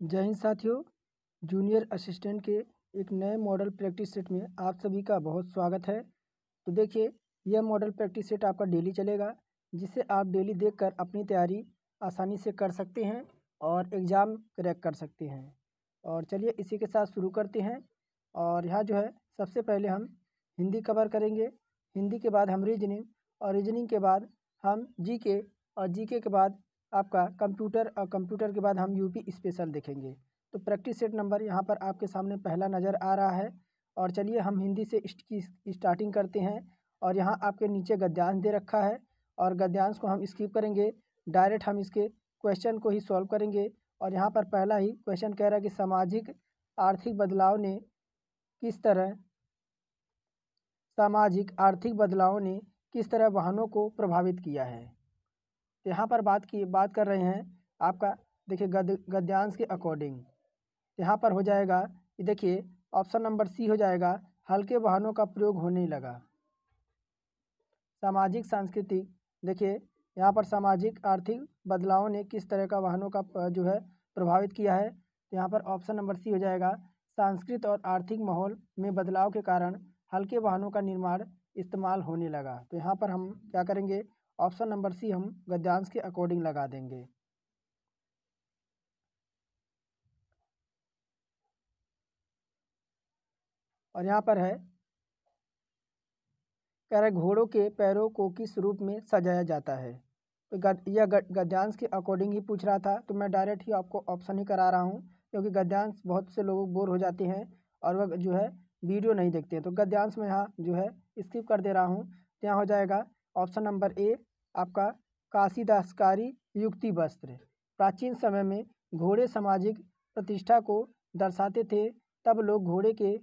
जय हिंद साथियों। Junior assistant के एक नए मॉडल प्रैक्टिस सेट में आप सभी का बहुत स्वागत है। तो देखिए, यह मॉडल प्रैक्टिस सेट आपका डेली चलेगा, जिसे आप डेली देखकर अपनी तैयारी आसानी से कर सकते हैं और एग्ज़ाम क्रैक कर सकते हैं। और चलिए इसी के साथ शुरू करते हैं। और यहाँ जो है सबसे पहले हम हिंदी कवर करेंगे, हिंदी के बाद हम रीजनिंग, और रीजनिंग के बाद हम जीके, और जीके के बाद आपका कंप्यूटर, और कंप्यूटर के बाद हम यूपी स्पेशल देखेंगे। तो प्रैक्टिस सेट नंबर यहाँ पर आपके सामने पहला नज़र आ रहा है। और चलिए हम हिंदी से इसकी स्टार्टिंग करते हैं। और यहाँ आपके नीचे गद्यांश दे रखा है, और गद्यांश को हम स्किप करेंगे, डायरेक्ट हम इसके क्वेश्चन को ही सॉल्व करेंगे। और यहाँ पर पहला ही क्वेश्चन कह रहा है कि सामाजिक आर्थिक बदलाव ने किस तरह वाहनों को प्रभावित किया है। तो यहाँ पर बात कर रहे हैं आपका, देखिए गद्यांश के अकॉर्डिंग यहाँ पर हो जाएगा कि देखिए ऑप्शन नंबर सी हो जाएगा, हल्के वाहनों का प्रयोग होने लगा। सामाजिक सांस्कृतिक, देखिए यहाँ पर सामाजिक आर्थिक बदलावों ने किस तरह का वाहनों का जो है प्रभावित किया है। तो यहाँ पर ऑप्शन नंबर सी हो जाएगा, सांस्कृतिक और आर्थिक माहौल में बदलाव के कारण हल्के वाहनों का निर्माण इस्तेमाल होने लगा। तो यहाँ पर हम क्या करेंगे, ऑप्शन नंबर सी हम गद्यांश के अकॉर्डिंग लगा देंगे। और यहाँ पर है कह रहे घोड़ों के पैरों को किस रूप में सजाया जाता है। तो यह गद्यांश के अकॉर्डिंग ही पूछ रहा था, तो मैं डायरेक्ट ही आपको ऑप्शन ही करा रहा हूँ, क्योंकि गद्यांश बहुत से लोग बोर हो जाते हैं और वह जो है वीडियो नहीं देखते हैं। तो गद्यांश में यहाँ जो है स्किप कर दे रहा हूँ। तो यहाँ हो जाएगा ऑप्शन नंबर ए आपका, काशीदासकारी युक्ति वस्त्र। प्राचीन समय में घोड़े सामाजिक प्रतिष्ठा को दर्शाते थे, तब लोग घोड़े के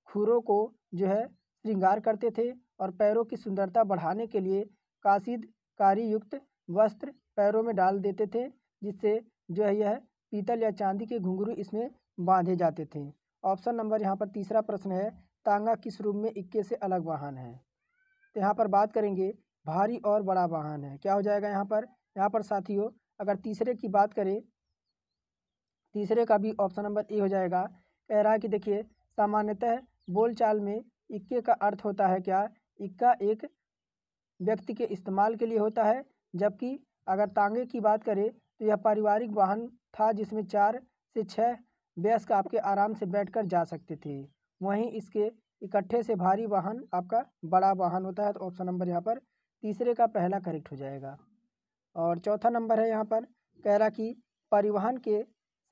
खुरों को जो है श्रृंगार करते थे और पैरों की सुंदरता बढ़ाने के लिए काशीदकारी युक्त वस्त्र पैरों में डाल देते थे, जिससे जो है यह पीतल या चांदी के घुंघरू इसमें बांधे जाते थे। ऑप्शन नंबर यहाँ पर तीसरा प्रश्न है, तांगा किस रूप में इक्के से अलग वाहन है। तो यहाँ पर बात करेंगे भारी और बड़ा वाहन है, क्या हो जाएगा यहाँ पर साथियों, अगर तीसरे की बात करें, तीसरे का भी ऑप्शन नंबर ए हो जाएगा। कह रहा है कि देखिए सामान्यतः बोलचाल में इक्के का अर्थ होता है क्या, इक्का एक व्यक्ति के इस्तेमाल के लिए होता है, जबकि अगर तांगे की बात करें तो यह पारिवारिक वाहन था जिसमें 4 से 6 वयस्क आपके आराम से बैठकर जा सकते थे। वहीं इसके इकट्ठे से भारी वाहन आपका बड़ा वाहन होता है। तो ऑप्शन नंबर यहाँ पर तीसरे का पहला करेक्ट हो जाएगा। और चौथा नंबर है यहाँ पर, कह रहा कि परिवहन के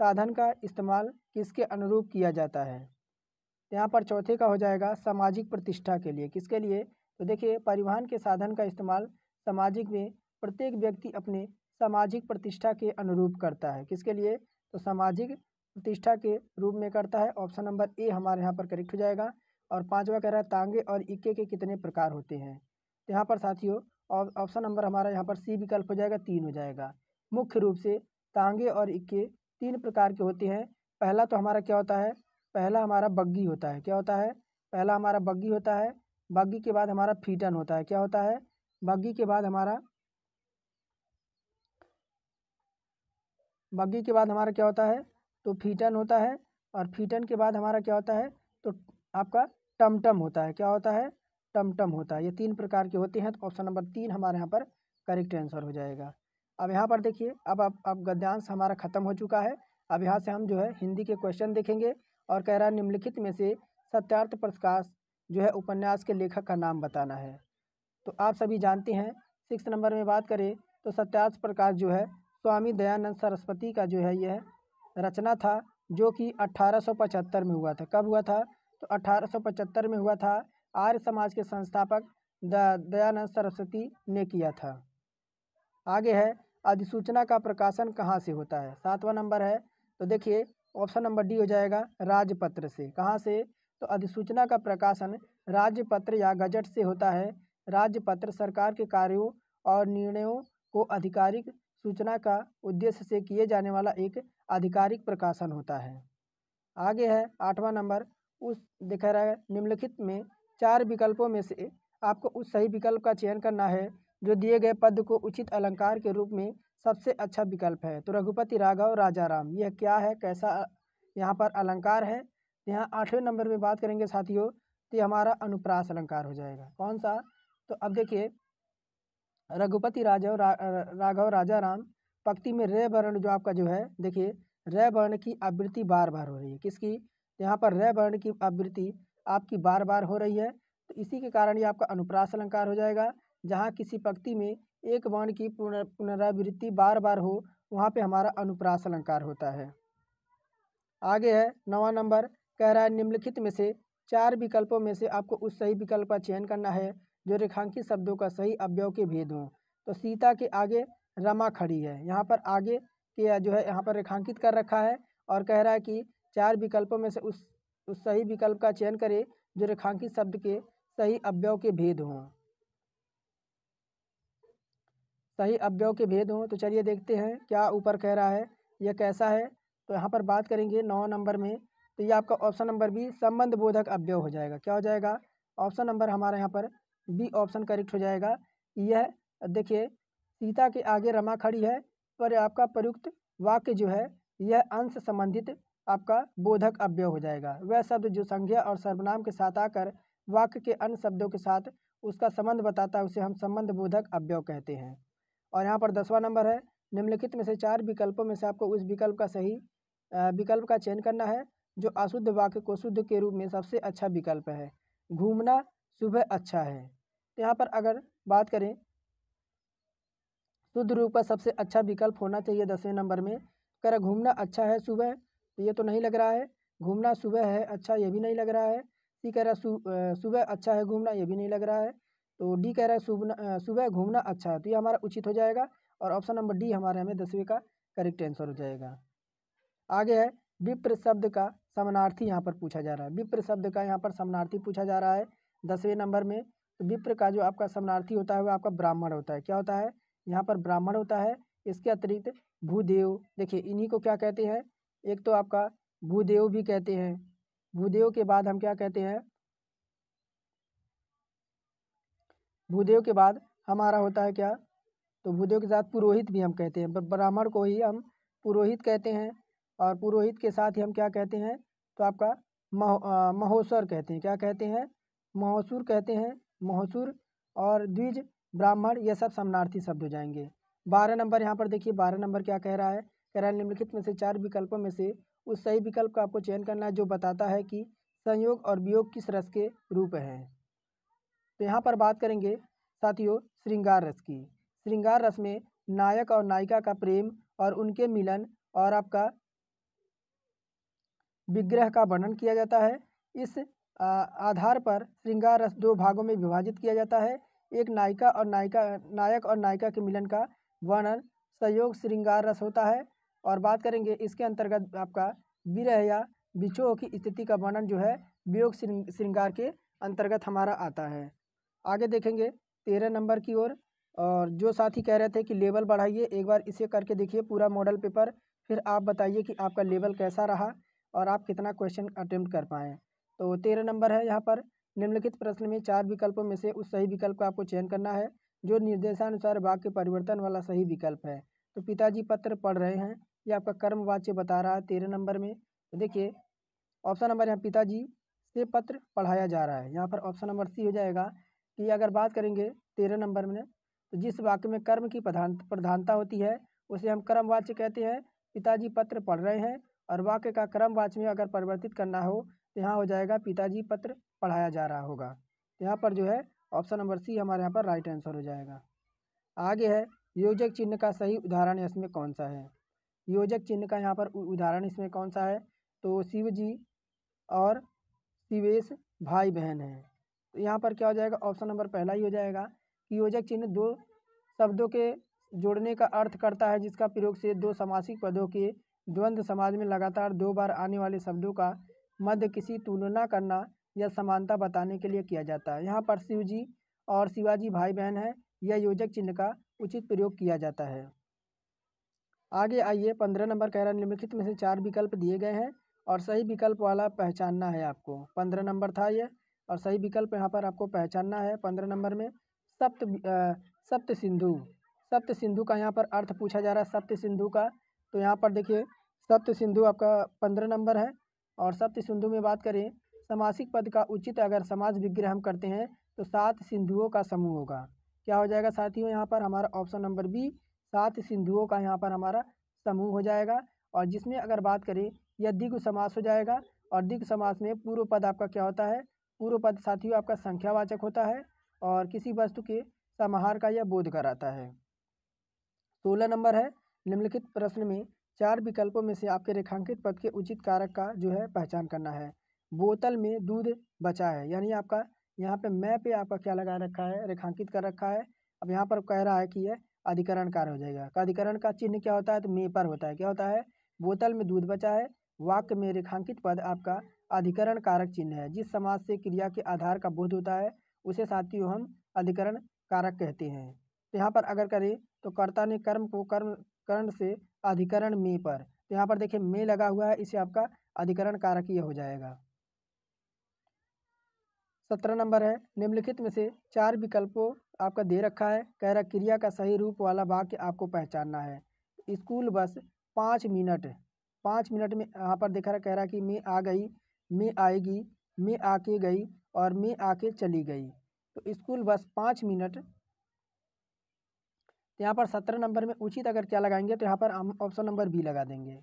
साधन का इस्तेमाल किसके अनुरूप किया जाता है। यहाँ पर चौथे का हो जाएगा सामाजिक प्रतिष्ठा के लिए, किसके लिए। तो देखिए परिवहन के साधन का इस्तेमाल सामाजिक में प्रत्येक व्यक्ति अपने सामाजिक प्रतिष्ठा के अनुरूप करता है, किसके लिए, तो सामाजिक प्रतिष्ठा के रूप में करता है। ऑप्शन नंबर ए हमारे यहाँ पर करेक्ट हो जाएगा। और पांचवा कह रहा है तांगे और इक्के के कितने प्रकार होते हैं। तो यहाँ पर साथियों ऑप्शन नंबर हमारा यहाँ पर सी विकल्प हो जाएगा, 3 हो जाएगा। मुख्य रूप से तांगे और इक्के 3 प्रकार के होते हैं। पहला तो हमारा क्या होता है, पहला हमारा बग्गी होता है, क्या होता है, पहला हमारा बग्गी होता है। बग्गी के बाद हमारा फीटन होता है, क्या होता है, बग्गी के बाद हमारा क्या होता है, तो फीटन होता है। और फीटन के बाद हमारा क्या होता है, तो आपका टमटम होता है, क्या होता है, टमटम होता है। ये 3 प्रकार के होते हैं। तो ऑप्शन नंबर 3 हमारे यहाँ पर करेक्ट आंसर हो जाएगा। अब यहाँ पर देखिए, अब गद्यांश हमारा खत्म हो चुका है। अब यहाँ से हम जो है हिंदी के क्वेश्चन देखेंगे। और कह रहा है निम्नलिखित में से सत्यार्थ प्रकाश जो है उपन्यास के लेखक का नाम बताना है। तो आप सभी जानते हैं 6 नंबर में बात करें तो सत्यार्थ प्रकाश जो है स्वामी दयानंद सरस्वती का जो है यह रचना था, जो कि 1875 में हुआ था। कब हुआ था, तो 1875 में हुआ था। आर्य समाज के संस्थापक दयानंद सरस्वती ने किया था। आगे है अधिसूचना का प्रकाशन कहाँ से होता है, 7वां नंबर है। तो देखिए ऑप्शन नंबर डी हो जाएगा, राजपत्र से। कहाँ से, तो अधिसूचना का प्रकाशन राजपत्र या गजट से होता है। राजपत्र सरकार के कार्यों और निर्णयों को आधिकारिक सूचना का उद्देश्य से किए जाने वाला एक आधिकारिक प्रकाशन होता है। आगे है 8वां नंबर, उस दिखा रहा है निम्नलिखित में 4 विकल्पों में से आपको उस सही विकल्प का चयन करना है जो दिए गए पद को उचित अलंकार के रूप में सबसे अच्छा विकल्प है। तो रघुपति राघव राजा राम यह क्या है, कैसा यहाँ पर अलंकार है। यहाँ 8वें नंबर में बात करेंगे साथियों, तो ये हमारा अनुप्रास अलंकार हो जाएगा। कौन सा, तो अब देखिए रघुपति राघव राजा राम पंक्ति में रे वर्ण जो आपका जो है, देखिए रे वर्ण की आवृत्ति बार बार हो रही है। किसकी, यहाँ पर रे वर्ण की आवृत्ति आपकी बार बार हो रही है, तो इसी के कारण ये आपका अनुप्रास अलंकार हो जाएगा। जहाँ किसी पंक्ति में एक वर्ण की पुनरावृत्ति बार बार हो, वहाँ पे हमारा अनुप्रास अलंकार होता है। आगे है 9वां नंबर, कह रहा है निम्नलिखित में से 4 विकल्पों में से आपको उस सही विकल्प का चयन करना है जो रेखांकित शब्दों का सही अवयव के भेद हों। तो सीता के आगे रमा खड़ी है, यहाँ पर आगे के जो है यहाँ पर रेखांकित कर रखा है और कह रहा है कि 4 विकल्पों में से उस सही विकल्प का चयन करें जो रेखांकित शब्द के सही अवयव के भेद हों। सही अवयव के भेद हों, तो चलिए देखते हैं क्या ऊपर कह रहा है, यह कैसा है। तो यहाँ पर बात करेंगे 9 नंबर में, तो ये आपका ऑप्शन नंबर बी संबंध बोधक अवयव हो जाएगा। क्या हो जाएगा, ऑप्शन नंबर हमारा यहाँ पर बी ऑप्शन करेक्ट हो जाएगा। यह देखिए सीता के आगे रमा खड़ी है, पर आपका प्रयुक्त वाक्य जो है यह अंश संबंधित आपका बोधक अवयव हो जाएगा। वह शब्द जो संज्ञा और सर्वनाम के साथ आकर वाक्य के अन्य शब्दों के साथ उसका संबंध बताता है, उसे हम संबंध बोधक अवयव कहते हैं। और यहाँ पर 10वां नंबर है, निम्नलिखित में से 4 विकल्पों में से आपको उस विकल्प का सही विकल्प का चयन करना है जो अशुद्ध वाक्य को शुद्ध के रूप में सबसे अच्छा विकल्प है। घूमना सुबह अच्छा है, तो यहाँ पर अगर बात करें शुद्ध रूप का सबसे अच्छा विकल्प होना चाहिए 10वें नंबर में। कह रहा घूमना अच्छा है सुबह, तो ये तो नहीं लग रहा है। घूमना सुबह है अच्छा, ये भी नहीं लग रहा है। सी कह रहा सुबह अच्छा है घूमना, ये भी नहीं लग रहा है। तो डी कह रहा है सुबह घूमना अच्छा है, तो ये हमारा उचित हो जाएगा और ऑप्शन नंबर डी हमारे हमें 10वीं का करेक्ट आंसर हो जाएगा। आगे है विप्र शब्द का समानार्थी यहाँ पर पूछा जा रहा है। विप्र शब्द का यहाँ पर समानार्थी पूछा जा रहा है 10वें नंबर में। तो विप्र का जो आपका समानार्थी होता है वो आपका ब्राह्मण होता है। क्या होता है, यहाँ पर ब्राह्मण होता है। इसके अतिरिक्त भूदेव, देखिए इन्हीं को क्या कहते हैं, एक तो आपका भूदेव भी कहते हैं। भूदेव के बाद हम क्या कहते हैं, भूदेव के बाद हमारा होता है क्या, तो भूदेव के साथ पुरोहित भी हम कहते हैं। ब्राह्मण को ही हम पुरोहित कहते हैं और पुरोहित के साथ ही हम क्या कहते हैं, तो आपका महोसर कहते हैं। क्या कहते हैं, महोसुर कहते हैं। महोसुर और द्विज ब्राह्मण ये सब समानार्थी शब्द हो जाएंगे। 12 नंबर यहाँ पर देखिए 12 नंबर क्या कह रहा है, कह रहा है निम्नलिखित में से 4 विकल्पों में से उस सही विकल्प का आपको चयन करना है जो बताता है कि संयोग और वियोग किस रस के रूप हैं। तो यहाँ पर बात करेंगे साथियों श्रृंगार रस की। श्रृंगार रस में नायक और नायिका का प्रेम और उनके मिलन और आपका विग्रह का वर्णन किया जाता है। इस आधार पर श्रृंगार रस 2 भागों में विभाजित किया जाता है। एक नायक और नायिका के मिलन का वर्णन संयोग श्रृंगार रस होता है और बात करेंगे इसके अंतर्गत आपका विरह या विछोह की स्थिति का वर्णन जो है वियोग श्रृंगार के अंतर्गत हमारा आता है। आगे देखेंगे 13 नंबर की ओर, और जो साथी कह रहे थे कि लेवल बढ़ाइए, एक बार इसे करके देखिए पूरा मॉडल पेपर, फिर आप बताइए कि आपका लेवल कैसा रहा और आप कितना क्वेश्चन अटेम्प्ट कर पाएँ। तो 13 नंबर है, यहाँ पर निम्नलिखित प्रश्न में 4 विकल्पों में से उस सही विकल्प का आपको चयन करना है जो निर्देशानुसार वाक्य परिवर्तन वाला सही विकल्प है। तो पिताजी पत्र पढ़ रहे हैं, ये आपका कर्मवाच्य बता रहा है 13 नंबर में। तो देखिए ऑप्शन नंबर यहाँ पिताजी से पत्र पढ़ाया जा रहा है, यहाँ पर ऑप्शन नंबर सी हो जाएगा। कि अगर बात करेंगे 13 नंबर में, तो जिस वाक्य में कर्म की प्रधानता होती है उसे हम कर्मवाच्य कहते हैं। पिताजी पत्र पढ़ रहे हैं और वाक्य का क्रमवाच्य में अगर परिवर्तित करना हो तो यहाँ हो जाएगा पिताजी पत्र पढ़ाया जा रहा होगा। तो यहाँ पर जो है ऑप्शन नंबर सी हमारे यहाँ पर राइट आंसर हो जाएगा। आगे है योजक चिन्ह का सही उदाहरण इसमें कौन सा है। योजक चिन्ह का यहाँ पर उदाहरण इसमें कौन सा है, तो शिव जी और शिवेश भाई बहन हैं। तो यहाँ पर क्या हो जाएगा, ऑप्शन नंबर पहला ही हो जाएगा कि योजक चिन्ह 2 शब्दों के जोड़ने का अर्थ करता है जिसका प्रयोग से 2 समासिक पदों के द्वंद्व समाज में लगातार 2 बार आने वाले शब्दों का मध्य किसी तुलना करना या समानता बताने के लिए किया जाता है। यहाँ पर शिव जी और शिवाजी भाई बहन हैं, यह योजक चिन्ह का उचित प्रयोग किया जाता है। आगे आइए 15 नंबर कह रहा है निम्नलिखित में से 4 विकल्प दिए गए हैं और सही विकल्प वाला पहचानना है आपको। 15 नंबर था ये और सही विकल्प यहाँ पर आपको पहचानना है। 15 नंबर में सप्त सिंधु, सप्त सिंधु का यहाँ पर अर्थ पूछा जा रहा है, सप्त सिंधु का। तो यहाँ पर देखिए सप्त सिंधु आपका 15 नंबर है। और सप्त सिंधु में बात करें समासिक पद का उचित अगर समास विग्रह हम करते हैं तो 7 सिंधुओं का समूह होगा। क्या हो जाएगा साथियों, यहाँ पर हमारा ऑप्शन नंबर बी 7 सिंधुओं का यहाँ पर हमारा समूह हो जाएगा। और जिसमें अगर बात करें यह द्विगु समास हो जाएगा। और द्विगु समास में पूर्व पद आपका क्या होता है, पूर्व पद साथियों आपका संख्यावाचक होता है और किसी वस्तु के समाहार का यह बोध कराता है। 16 नंबर है, निम्नलिखित प्रश्न में 4 विकल्पों में से आपके रेखांकित पद के उचित कारक का जो है पहचान करना है। बोतल में दूध बचा है, यानी आपका यहाँ पे मैं पे आपका क्या लगा रखा है, रेखांकित कर रखा है। अब यहाँ पर कह रहा है कि यह अधिकरण कार्य हो जाएगा। का अधिकरण का चिन्ह क्या होता है, तो मे पर होता है। क्या होता है, बोतल में दूध बचा है, वाक्य में रेखांकित पद आपका अधिकरण कारक चिन्ह है। जिस समास से क्रिया के आधार का बोध होता है उसे साथियों हम अधिकरण कारक कहते हैं। तो यहाँ पर अगर करें तो कर्ता ने कर्म को कर्म कर्ण से अधिकरण में पर, तो यहाँ पर देखिए में लगा हुआ है, इसे आपका अधिकरण कारक ये हो जाएगा। 17 नंबर है, निम्नलिखित में से 4 विकल्पों आपका दे रखा है। कह रहा क्रिया का सही रूप वाला वाक्य आपको पहचानना है। स्कूल बस 5 मिनट में यहाँ पर देखा रहा, कह रहा कि मैं आ गई, मैं आएगी, मैं आके गई और मैं आके चली गई। तो स्कूल बस 5 मिनट। तो यहाँ पर 17 नंबर में उचित अगर क्या लगाएंगे तो यहाँ पर हम ऑप्शन नंबर बी लगा देंगे।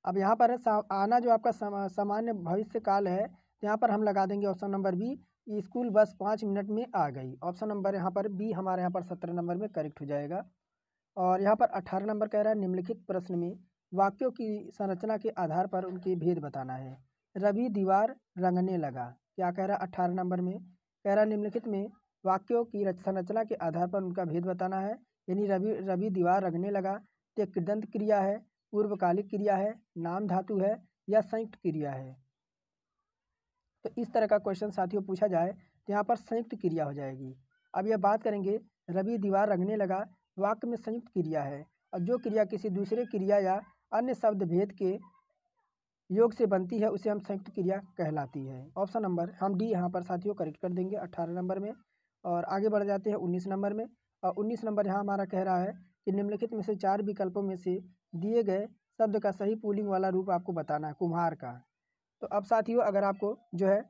अब यहाँ पर है आना जो आपका सामान्य भविष्य काल है, तो यहाँ पर हम लगा देंगे option number B, school bus 5 minute में आ गई। ऑप्शन नंबर यहाँ पर बी हमारे यहाँ पर 17 नंबर में करेक्ट हो जाएगा। और यहाँ पर 18 नंबर कह रहा है निम्नलिखित प्रश्न में वाक्यों की संरचना के आधार पर उनके भेद बताना है। रवि दीवार रंगने लगा, क्या कह रहा है 18 नंबर में, कह रहा है निम्नलिखित में वाक्यों की संरचना के आधार पर उनका भेद बताना है। यानी रवि दीवार रंगने लगा तो एक कृदंत क्रिया है, पूर्वकालिक क्रिया है, नाम धातु है या संयुक्त क्रिया है। तो इस तरह का क्वेश्चन साथियों पूछा जाए तो यहाँ पर संयुक्त क्रिया हो जाएगी। अब यह बात करेंगे रवि दीवार रंगने लगा वाक्य में संयुक्त क्रिया है और जो क्रिया किसी दूसरे क्रिया या अन्य शब्द भेद के योग से बनती है उसे हम संयुक्त क्रिया कहलाती है। ऑप्शन नंबर हम डी यहाँ पर साथियों करेक्ट कर देंगे 18 नंबर में। और आगे बढ़ जाते हैं 19 नंबर में। और 19 नंबर यहाँ हमारा कह रहा है कि निम्नलिखित में से 4 विकल्पों में से दिए गए शब्द का सही पुल्लिंग वाला रूप आपको बताना है, कुम्हार का। तो अब साथियों अगर आपको जो है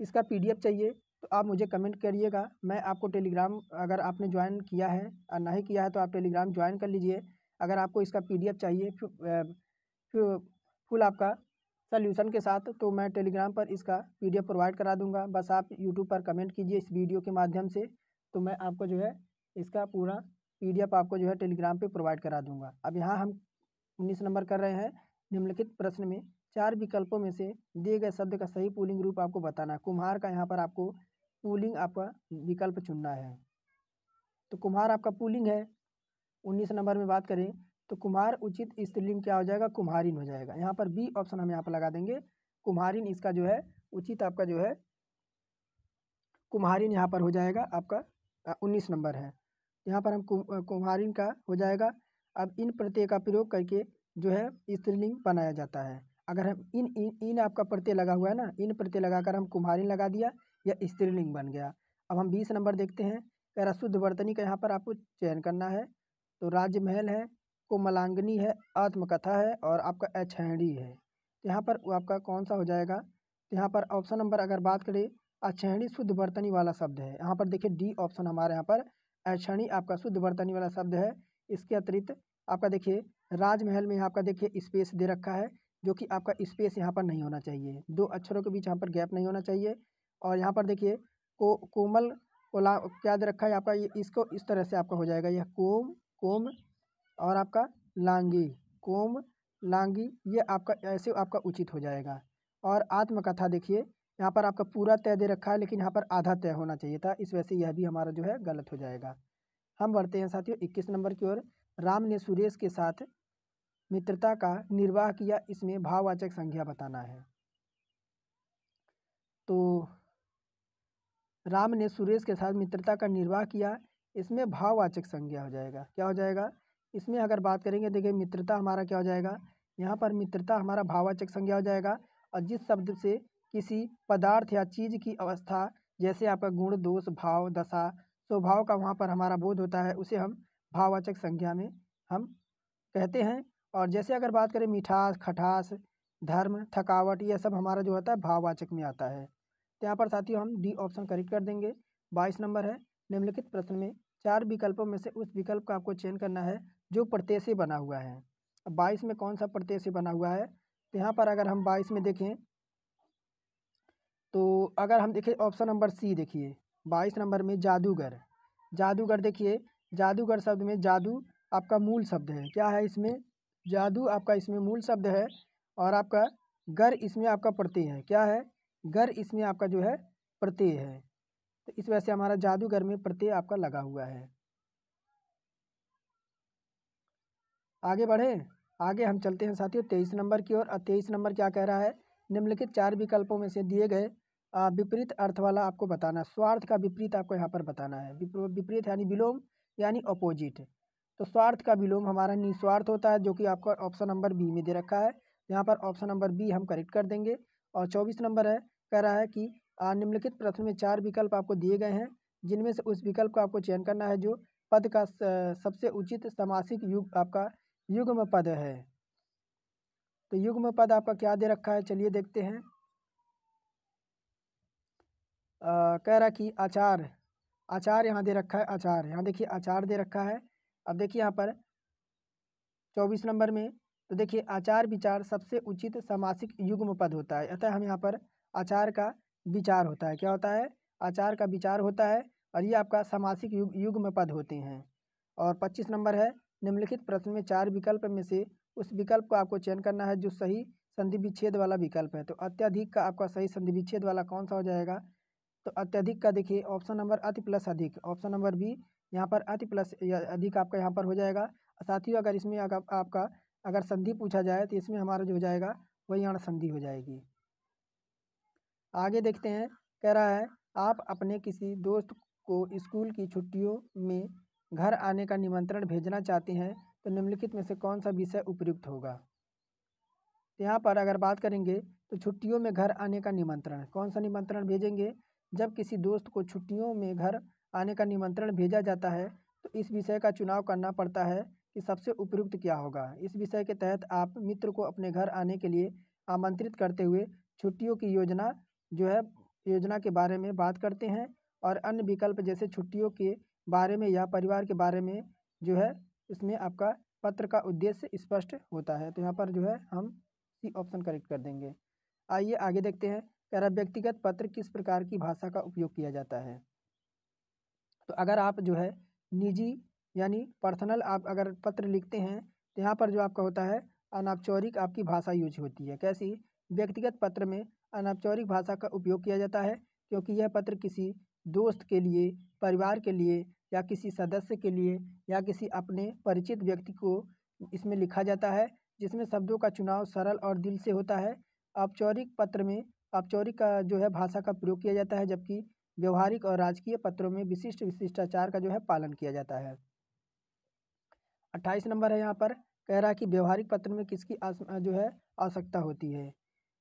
इसका PDF चाहिए तो आप मुझे कमेंट करिएगा। मैं आपको टेलीग्राम अगर आपने ज्वाइन किया है और नहीं किया है तो आप टेलीग्राम ज्वाइन कर लीजिए। अगर आपको इसका PDF चाहिए फुल आपका सल्यूशन के साथ तो मैं टेलीग्राम पर इसका PDF प्रोवाइड करा दूंगा। बस आप यूट्यूब पर कमेंट कीजिए इस वीडियो के माध्यम से, तो मैं आपको जो है इसका पूरा PDF आपको जो है टेलीग्राम पे प्रोवाइड करा दूंगा। अब यहाँ हम 19 नंबर कर रहे हैं, निम्नलिखित प्रश्न में 4 विकल्पों में से दिए गए शब्द का सही पुल्लिंग रूप आपको बताना है। कुम्हार का यहाँ पर आपको पुल्लिंग आपका विकल्प चुनना है। तो कुम्हार आपका पुल्लिंग है। 19 नंबर में बात करें तो कुम्हार उचित स्त्रीलिंग क्या हो जाएगा, कुम्हारिन हो जाएगा। यहाँ पर बी ऑप्शन हम यहाँ पर लगा देंगे, कुम्हारिन इसका जो है उचित आपका जो है कुम्हारिन यहाँ पर हो जाएगा आपका 19 नंबर है। यहाँ पर हम कुम्हारिन का हो जाएगा। अब इन प्रत्यय का प्रयोग करके जो है स्त्रीलिंग बनाया जाता है। अगर हम इन आपका प्रत्यय लगा हुआ है ना, इन प्रत्यय लगाकर हम कुम्हारिन लगा दिया या स्त्रीलिंग बन गया। अब हम 20 नंबर देखते हैं, कह रहा शुद्ध वर्तनी का यहाँ पर आपको चयन करना है। तो राजमहल है, कोमलांगनी है, आत्मकथा है और आपका अछैणी है। तो यहाँ पर आपका कौन सा हो जाएगा, तो यहाँ पर ऑप्शन नंबर अगर बात करें अछैणी शुद्ध वर्तनी वाला शब्द है। यहाँ पर देखिए डी ऑप्शन हमारे यहाँ पर अछैणी आपका शुद्ध वर्तनी वाला शब्द है। इसके अतिरिक्त आपका देखिए राजमहल में आपका देखिए स्पेस दे रखा है, जो कि आपका स्पेस यहाँ पर नहीं होना चाहिए, 2 अक्षरों के बीच यहाँ पर गैप नहीं होना चाहिए। और यहाँ पर देखिए कोमल कोला क्या दे रखा है आपका, ये इसको इस तरह से आपका हो जाएगा, यह कोम और आपका लांगी, कोम लांगी, ये आपका ऐसे आपका उचित हो जाएगा। और आत्मकथा देखिए यहाँ पर आपका पूरा तय दे रखा है लेकिन यहाँ पर आधा तय होना चाहिए था, इस वजह से यह भी हमारा जो है गलत हो जाएगा। हम बढ़ते हैं साथियों 21 नंबर की ओर। राम ने सुरेश के साथ मित्रता का निर्वाह किया, इसमें भाववाचक संज्ञा बताना है। तो राम ने सुरेश के साथ मित्रता का निर्वाह किया, इसमें भाववाचक संज्ञा हो जाएगा। क्या हो जाएगा, इसमें अगर बात करेंगे देखिए मित्रता हमारा क्या हो जाएगा, यहाँ पर मित्रता हमारा भाववाचक संज्ञा हो जाएगा। और जिस शब्द से किसी पदार्थ या चीज़ की अवस्था जैसे आपका गुण दोष भाव दशा स्वभाव का वहाँ पर हमारा बोध होता है उसे हम भाववाचक संज्ञा में हम कहते हैं। और जैसे अगर बात करें मिठास, खटास, धर्म, थकावट, यह सब हमारा जो होता है भाववाचक में आता है। तो यहाँ पर साथियों हम डी ऑप्शन करेक्ट कर देंगे। 22 नंबर है, निम्नलिखित प्रश्न में 4 विकल्पों में से उस विकल्प का आपको चयन करना है जो प्रत्यय से बना हुआ है। अब 22 में कौन सा प्रत्यय से बना हुआ है, तो यहाँ पर अगर हम 22 में देखें तो अगर हम देखें ऑप्शन नंबर सी, देखिए 22 नंबर में जादूगर। जादूगर देखिए, जादूगर शब्द में जादू आपका मूल शब्द है। क्या है इसमें, जादू आपका इसमें मूल शब्द है। और आपका गर इसमें आपका प्रत्यय है। क्या है, गर इसमें आपका जो है प्रत्यय है। तो इस वजह से हमारा जादूगर में प्रत्यय आपका लगा हुआ है। आगे बढ़े, आगे हम चलते हैं साथियों 23 नंबर की ओर। 23 नंबर क्या कह रहा है, निम्नलिखित 4 विकल्पों में से दिए गए विपरीत अर्थ वाला आपको बताना। स्वार्थ का विपरीत आपको यहाँ पर बताना है। विपरीत यानी विलोम यानी अपोजिट। तो स्वार्थ का विलोम हमारा निस्वार्थ होता है, जो कि आपका ऑप्शन नंबर बी में दे रखा है। यहाँ पर ऑप्शन नंबर बी हम करेक्ट कर देंगे। और 24 नंबर है, कह रहा है कि निम्नलिखित प्रश्न में 4 विकल्प आपको दिए गए हैं, जिनमें से उस विकल्प का आपको चयन करना है जो पद का सबसे उचित समासिक युग आपका युग्म पद है। तो युग्म पद आपका क्या दे रखा है, चलिए देखते हैं। कह रहा कि आचार, आचार यहाँ दे रखा है। आचार यहाँ देखिए, आचार दे रखा है। अब देखिए यहाँ पर 24 नंबर में, तो देखिए आचार विचार सबसे उचित समासिक युग्म पद होता है। अतः हम यहाँ पर आचार का विचार होता है। क्या होता है, आचार का विचार होता है। और ये आपका समासिक युग्म पद होते हैं। और 25 नंबर है, निम्नलिखित प्रश्न में 4 विकल्प में से उस विकल्प को आपको चयन करना है जो सही संधि विच्छेद वाला विकल्प है। तो अत्यधिक का आपका सही संधि विच्छेद वाला कौन सा हो जाएगा, तो अत्यधिक का देखिए ऑप्शन नंबर अति प्लस अधिक, ऑप्शन नंबर बी यहाँ पर अति प्लस अधिक आपका यहाँ पर हो जाएगा। साथियों अगर इसमें आपका अगर संधि पूछा जाए तो इसमें हमारा जो हो जाएगा वही अण संधि हो जाएगी। आगे देखते हैं, कह रहा है आप अपने किसी दोस्त को स्कूल की छुट्टियों में घर आने का निमंत्रण भेजना चाहते हैं, तो निम्नलिखित में से कौन सा विषय उपयुक्त होगा। तो यहाँ पर अगर बात करेंगे तो छुट्टियों में घर आने का निमंत्रण, कौन सा निमंत्रण भेजेंगे, जब किसी दोस्त को छुट्टियों में घर आने का निमंत्रण भेजा जाता है तो इस विषय का चुनाव करना पड़ता है कि सबसे उपयुक्त क्या होगा। इस विषय के तहत आप मित्र को अपने घर आने के लिए आमंत्रित करते हुए छुट्टियों की योजना जो है योजना के बारे में बात करते हैं। और अन्य विकल्प जैसे छुट्टियों के बारे में या परिवार के बारे में जो है इसमें आपका पत्र का उद्देश्य स्पष्ट होता है। तो यहाँ पर जो है हम सी ऑप्शन करेक्ट कर देंगे। आइए आगे देखते हैं, कह रहा व्यक्तिगत पत्र किस प्रकार की भाषा का उपयोग किया जाता है। तो अगर आप जो है निजी यानी पर्सनल आप अगर पत्र लिखते हैं तो यहाँ पर जो आपका होता है अनौपचारिक आपकी भाषा यूज होती है। कैसी, व्यक्तिगत पत्र में अनौपचारिक भाषा का उपयोग किया जाता है, क्योंकि यह पत्र किसी दोस्त के लिए, परिवार के लिए या किसी सदस्य के लिए या किसी अपने परिचित व्यक्ति को इसमें लिखा जाता है, जिसमें शब्दों का चुनाव सरल और दिल से होता है। औपचारिक पत्र में औपचारिक का जो है भाषा का प्रयोग किया जाता है, जबकि व्यवहारिक और राजकीय पत्रों में विशिष्ट शिष्टाचार का जो है पालन किया जाता है। 28 नंबर है, यहाँ पर कह रहा है कि व्यवहारिक पत्र में किसकी जो है आवश्यकता होती है।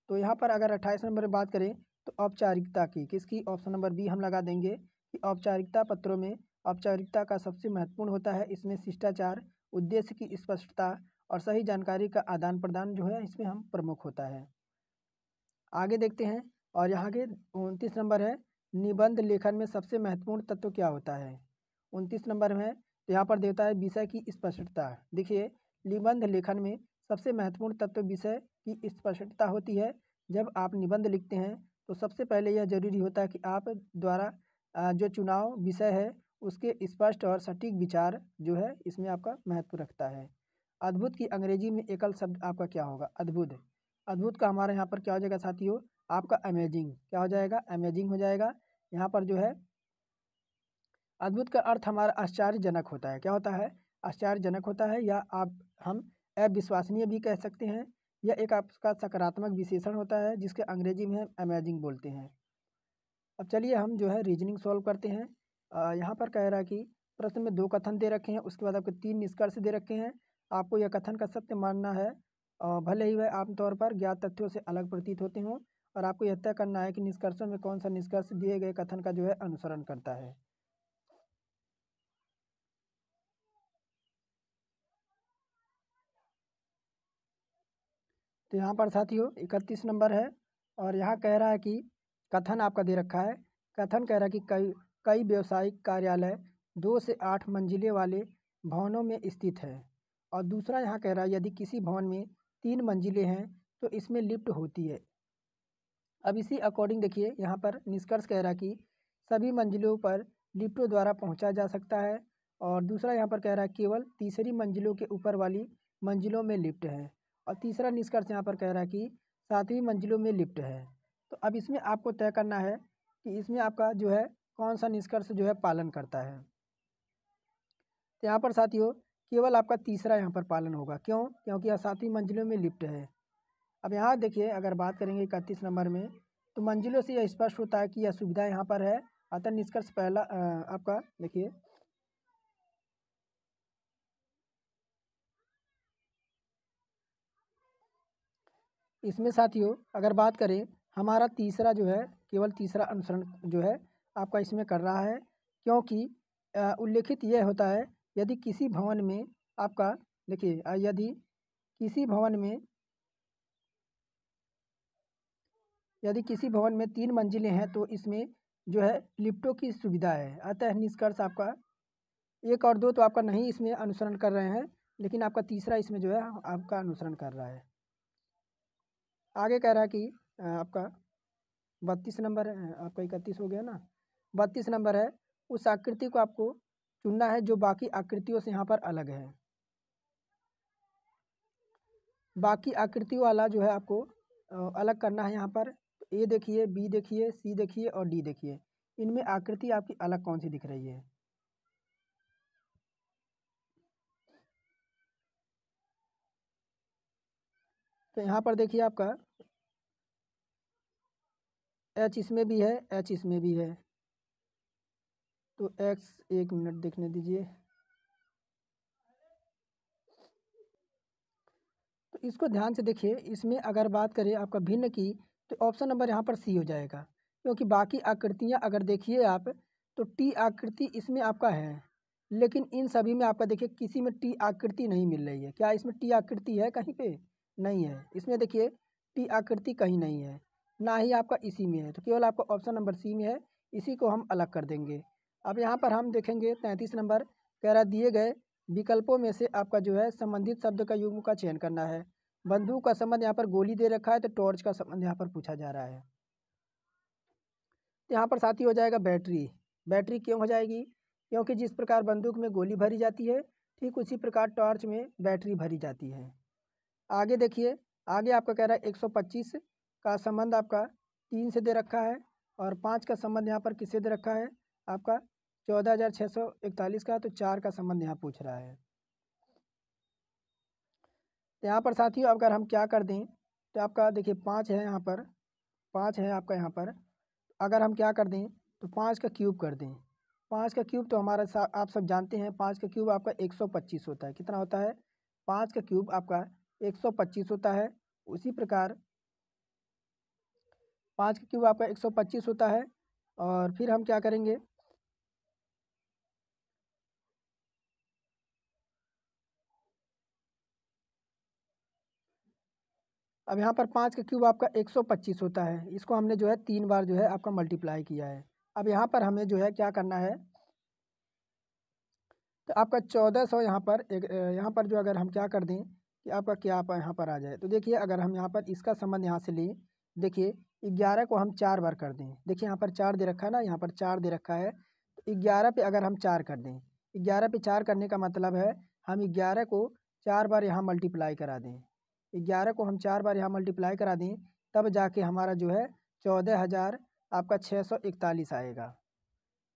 तो यहाँ पर अगर 28 नंबर में बात करें तो औपचारिकता की, किसकी, ऑप्शन नंबर बी हम लगा देंगे कि औपचारिकता पत्रों में औपचारिकता का सबसे महत्वपूर्ण होता है। इसमें शिष्टाचार, उद्देश्य की स्पष्टता और सही जानकारी का आदान प्रदान जो है इसमें हम प्रमुख होता है। आगे देखते हैं, और यहाँ के 29 नंबर है, निबंध लेखन में सबसे महत्वपूर्ण तत्व क्या होता है। 29 नंबर में तो यहाँ पर देता है विषय की स्पष्टता। देखिए निबंध लेखन में सबसे महत्वपूर्ण तत्व विषय की स्पष्टता होती है। जब आप निबंध लिखते हैं तो सबसे पहले यह जरूरी होता है कि आप द्वारा जो चुनाव विषय है उसके स्पष्ट और सटीक विचार जो है इसमें आपका महत्व रखता है। अद्भुत की अंग्रेजी में एकल शब्द आपका क्या होगा, अद्भुत। अद्भुत का हमारे यहाँ पर क्या हो जाएगा साथियों, आपका अमेजिंग, क्या हो जाएगा, अमेजिंग हो जाएगा। यहाँ पर जो है अद्भुत का अर्थ हमारा आश्चर्यजनक होता है। क्या होता है, आश्चर्यजनक होता है, या आप हम अविश्वसनीय भी कह सकते हैं। यह एक आपका सकारात्मक विशेषण होता है जिसके अंग्रेजी में हम अमेजिंग बोलते हैं। अब चलिए हम जो है रीजनिंग सॉल्व करते हैं। यहाँ पर कह रहा है कि प्रश्न में 2 कथन दे रखे हैं, उसके बाद आपके 3 निष्कर्ष दे रखे हैं। आपको यह कथन का सत्य मानना है, भले ही वह आमतौर पर ज्ञात तथ्यों से अलग प्रतीत होते हों। और आपको यह तय करना है कि निष्कर्षों में कौन सा निष्कर्ष दिए गए कथन का जो है अनुसरण करता है। तो यहाँ पर साथियों 31 नंबर है। और यहाँ कह रहा है कि कथन आपका दे रखा है। कथन कह रहा है कि कई कई व्यावसायिक कार्यालय 2 से 8 मंजिले वाले भवनों में स्थित है। और दूसरा यहाँ कह रहा है यदि किसी भवन में 3 मंजिलें हैं तो इसमें लिफ्ट होती है। अब इसी अकॉर्डिंग देखिए यहाँ पर निष्कर्ष कह रहा है कि सभी मंजिलों पर लिफ्टों द्वारा पहुँचा जा सकता है। और दूसरा यहाँ पर कह रहा है केवल तीसरी मंजिलों के ऊपर वाली मंजिलों में लिफ्ट है। और तीसरा निष्कर्ष यहाँ पर कह रहा है कि 7वीं मंजिलों में लिफ्ट है। तो अब इसमें आपको तय करना है कि इसमें आपका जो है कौन सा निष्कर्ष जो है पालन करता है। तो यहाँ पर साथियों केवल आपका तीसरा यहाँ पर पालन होगा। क्यों? क्योंकि यह 7वीं मंजिलों में लिफ्ट है। अब यहाँ देखिए अगर बात करेंगे 31 नंबर में तो मंजिलों से यह स्पष्ट होता है कि यह सुविधा यहाँ पर है। अतः निष्कर्ष पहला आपका देखिए इसमें साथियों अगर बात करें हमारा तीसरा जो है केवल तीसरा अनुसरण जो है आपका इसमें कर रहा है। क्योंकि उल्लेखित यह होता है यदि किसी भवन में आपका देखिए यदि किसी भवन में यदि किसी भवन में 3 मंजिलें हैं तो इसमें जो है लिफ्टों की सुविधा है। अतः निष्कर्ष आपका 1 और 2 तो आपका नहीं इसमें अनुसरण कर रहे हैं, लेकिन आपका तीसरा इसमें जो है आपका अनुसरण कर रहा है। आगे कह रहा है कि आपका 32 नंबर है, आपका 31 हो गया ना। 32 नंबर है उस आकृति को आपको चुनना है जो बाकी आकृतियों से यहाँ पर अलग है। बाकी आकृतियों वाला जो है आपको अलग करना है। यहाँ पर ए देखिए, बी देखिए, सी देखिए और डी देखिए। इनमें आकृति आपकी अलग कौन सी दिख रही है। तो यहाँ पर देखिए आपका एच इसमें भी है, एच इसमें भी है। तो एक्स 1 मिनट देखने दीजिए। तो इसको ध्यान से देखिए। इसमें अगर बात करें आपका भिन्न की तो ऑप्शन नंबर यहाँ पर सी हो जाएगा। क्योंकि बाकी आकृतियाँ अगर देखिए आप तो टी आकृति इसमें आपका है, लेकिन इन सभी में आपका देखिए किसी में टी आकृति नहीं मिल रही है। क्या इसमें टी आकृति है कहीं पे? नहीं है। इसमें देखिए टी आकृति कहीं नहीं है, ना ही आपका इसी में है। तो केवल आपका ऑप्शन नंबर सी में है, इसी को हम अलग कर देंगे। अब यहाँ पर हम देखेंगे 33 नंबर कह रहा दिए गए विकल्पों में से आपका जो है संबंधित शब्द का युग्म का चयन करना है। बंदूक का संबंध यहाँ पर गोली दे रखा है, तो टॉर्च का संबंध यहाँ पर पूछा जा रहा है। तो यहाँ पर साथी हो जाएगा बैटरी। बैटरी क्यों हो जाएगी? क्योंकि जिस प्रकार बंदूक में गोली भरी जाती है ठीक उसी प्रकार टॉर्च में बैटरी भरी जाती है। आगे देखिए, आगे आपका कह रहा है 125 का संबंध आपका 3 से दे रखा है और 5 का संबंध यहाँ पर किससे दे रखा है आपका 14,641 का, तो 4 का संबंध यहाँ पूछ रहा है। तो यहाँ पर साथियों अगर हम क्या कर दें तो आपका देखिए 5 है यहाँ पर, 5 है आपका यहाँ पर। अगर हम क्या कर दें तो 5 का क्यूब कर दें। 5 का क्यूब तो हमारा आप सब जानते हैं 5 का क्यूब आपका 125 होता है। कितना होता है? 5 का क्यूब आपका 125 होता है। उसी प्रकार 5 का क्यूब आपका 125 होता है। और फिर हम क्या करेंगे, अब यहाँ पर 5 का क्यूब आपका 125 होता है। इसको हमने जो है 3 बार जो है आपका मल्टीप्लाई किया है। अब यहाँ पर हमें जो है क्या करना है, तो आपका 1400 यहाँ पर यहाँ पर जो अगर हम क्या कर दें कि आपका क्या आप यहाँ पर आ जाए, तो देखिए अगर हम यहाँ पर इसका संबंध यहाँ से लें, देखिए 11 को हम 4 बार कर दें। देखिए यहाँ पर 4 दे रखा है ना, यहाँ पर 4 दे रखा है। तो 11 पे अगर हम 4 कर दें, 11 पे 4 करने का मतलब है हम 11 को 4 बार यहाँ मल्टीप्लाई करा दें। 11 को हम 4 बार यहाँ मल्टीप्लाई करा दें, तब जाके हमारा जो है 14,000 आपका 641 आएगा।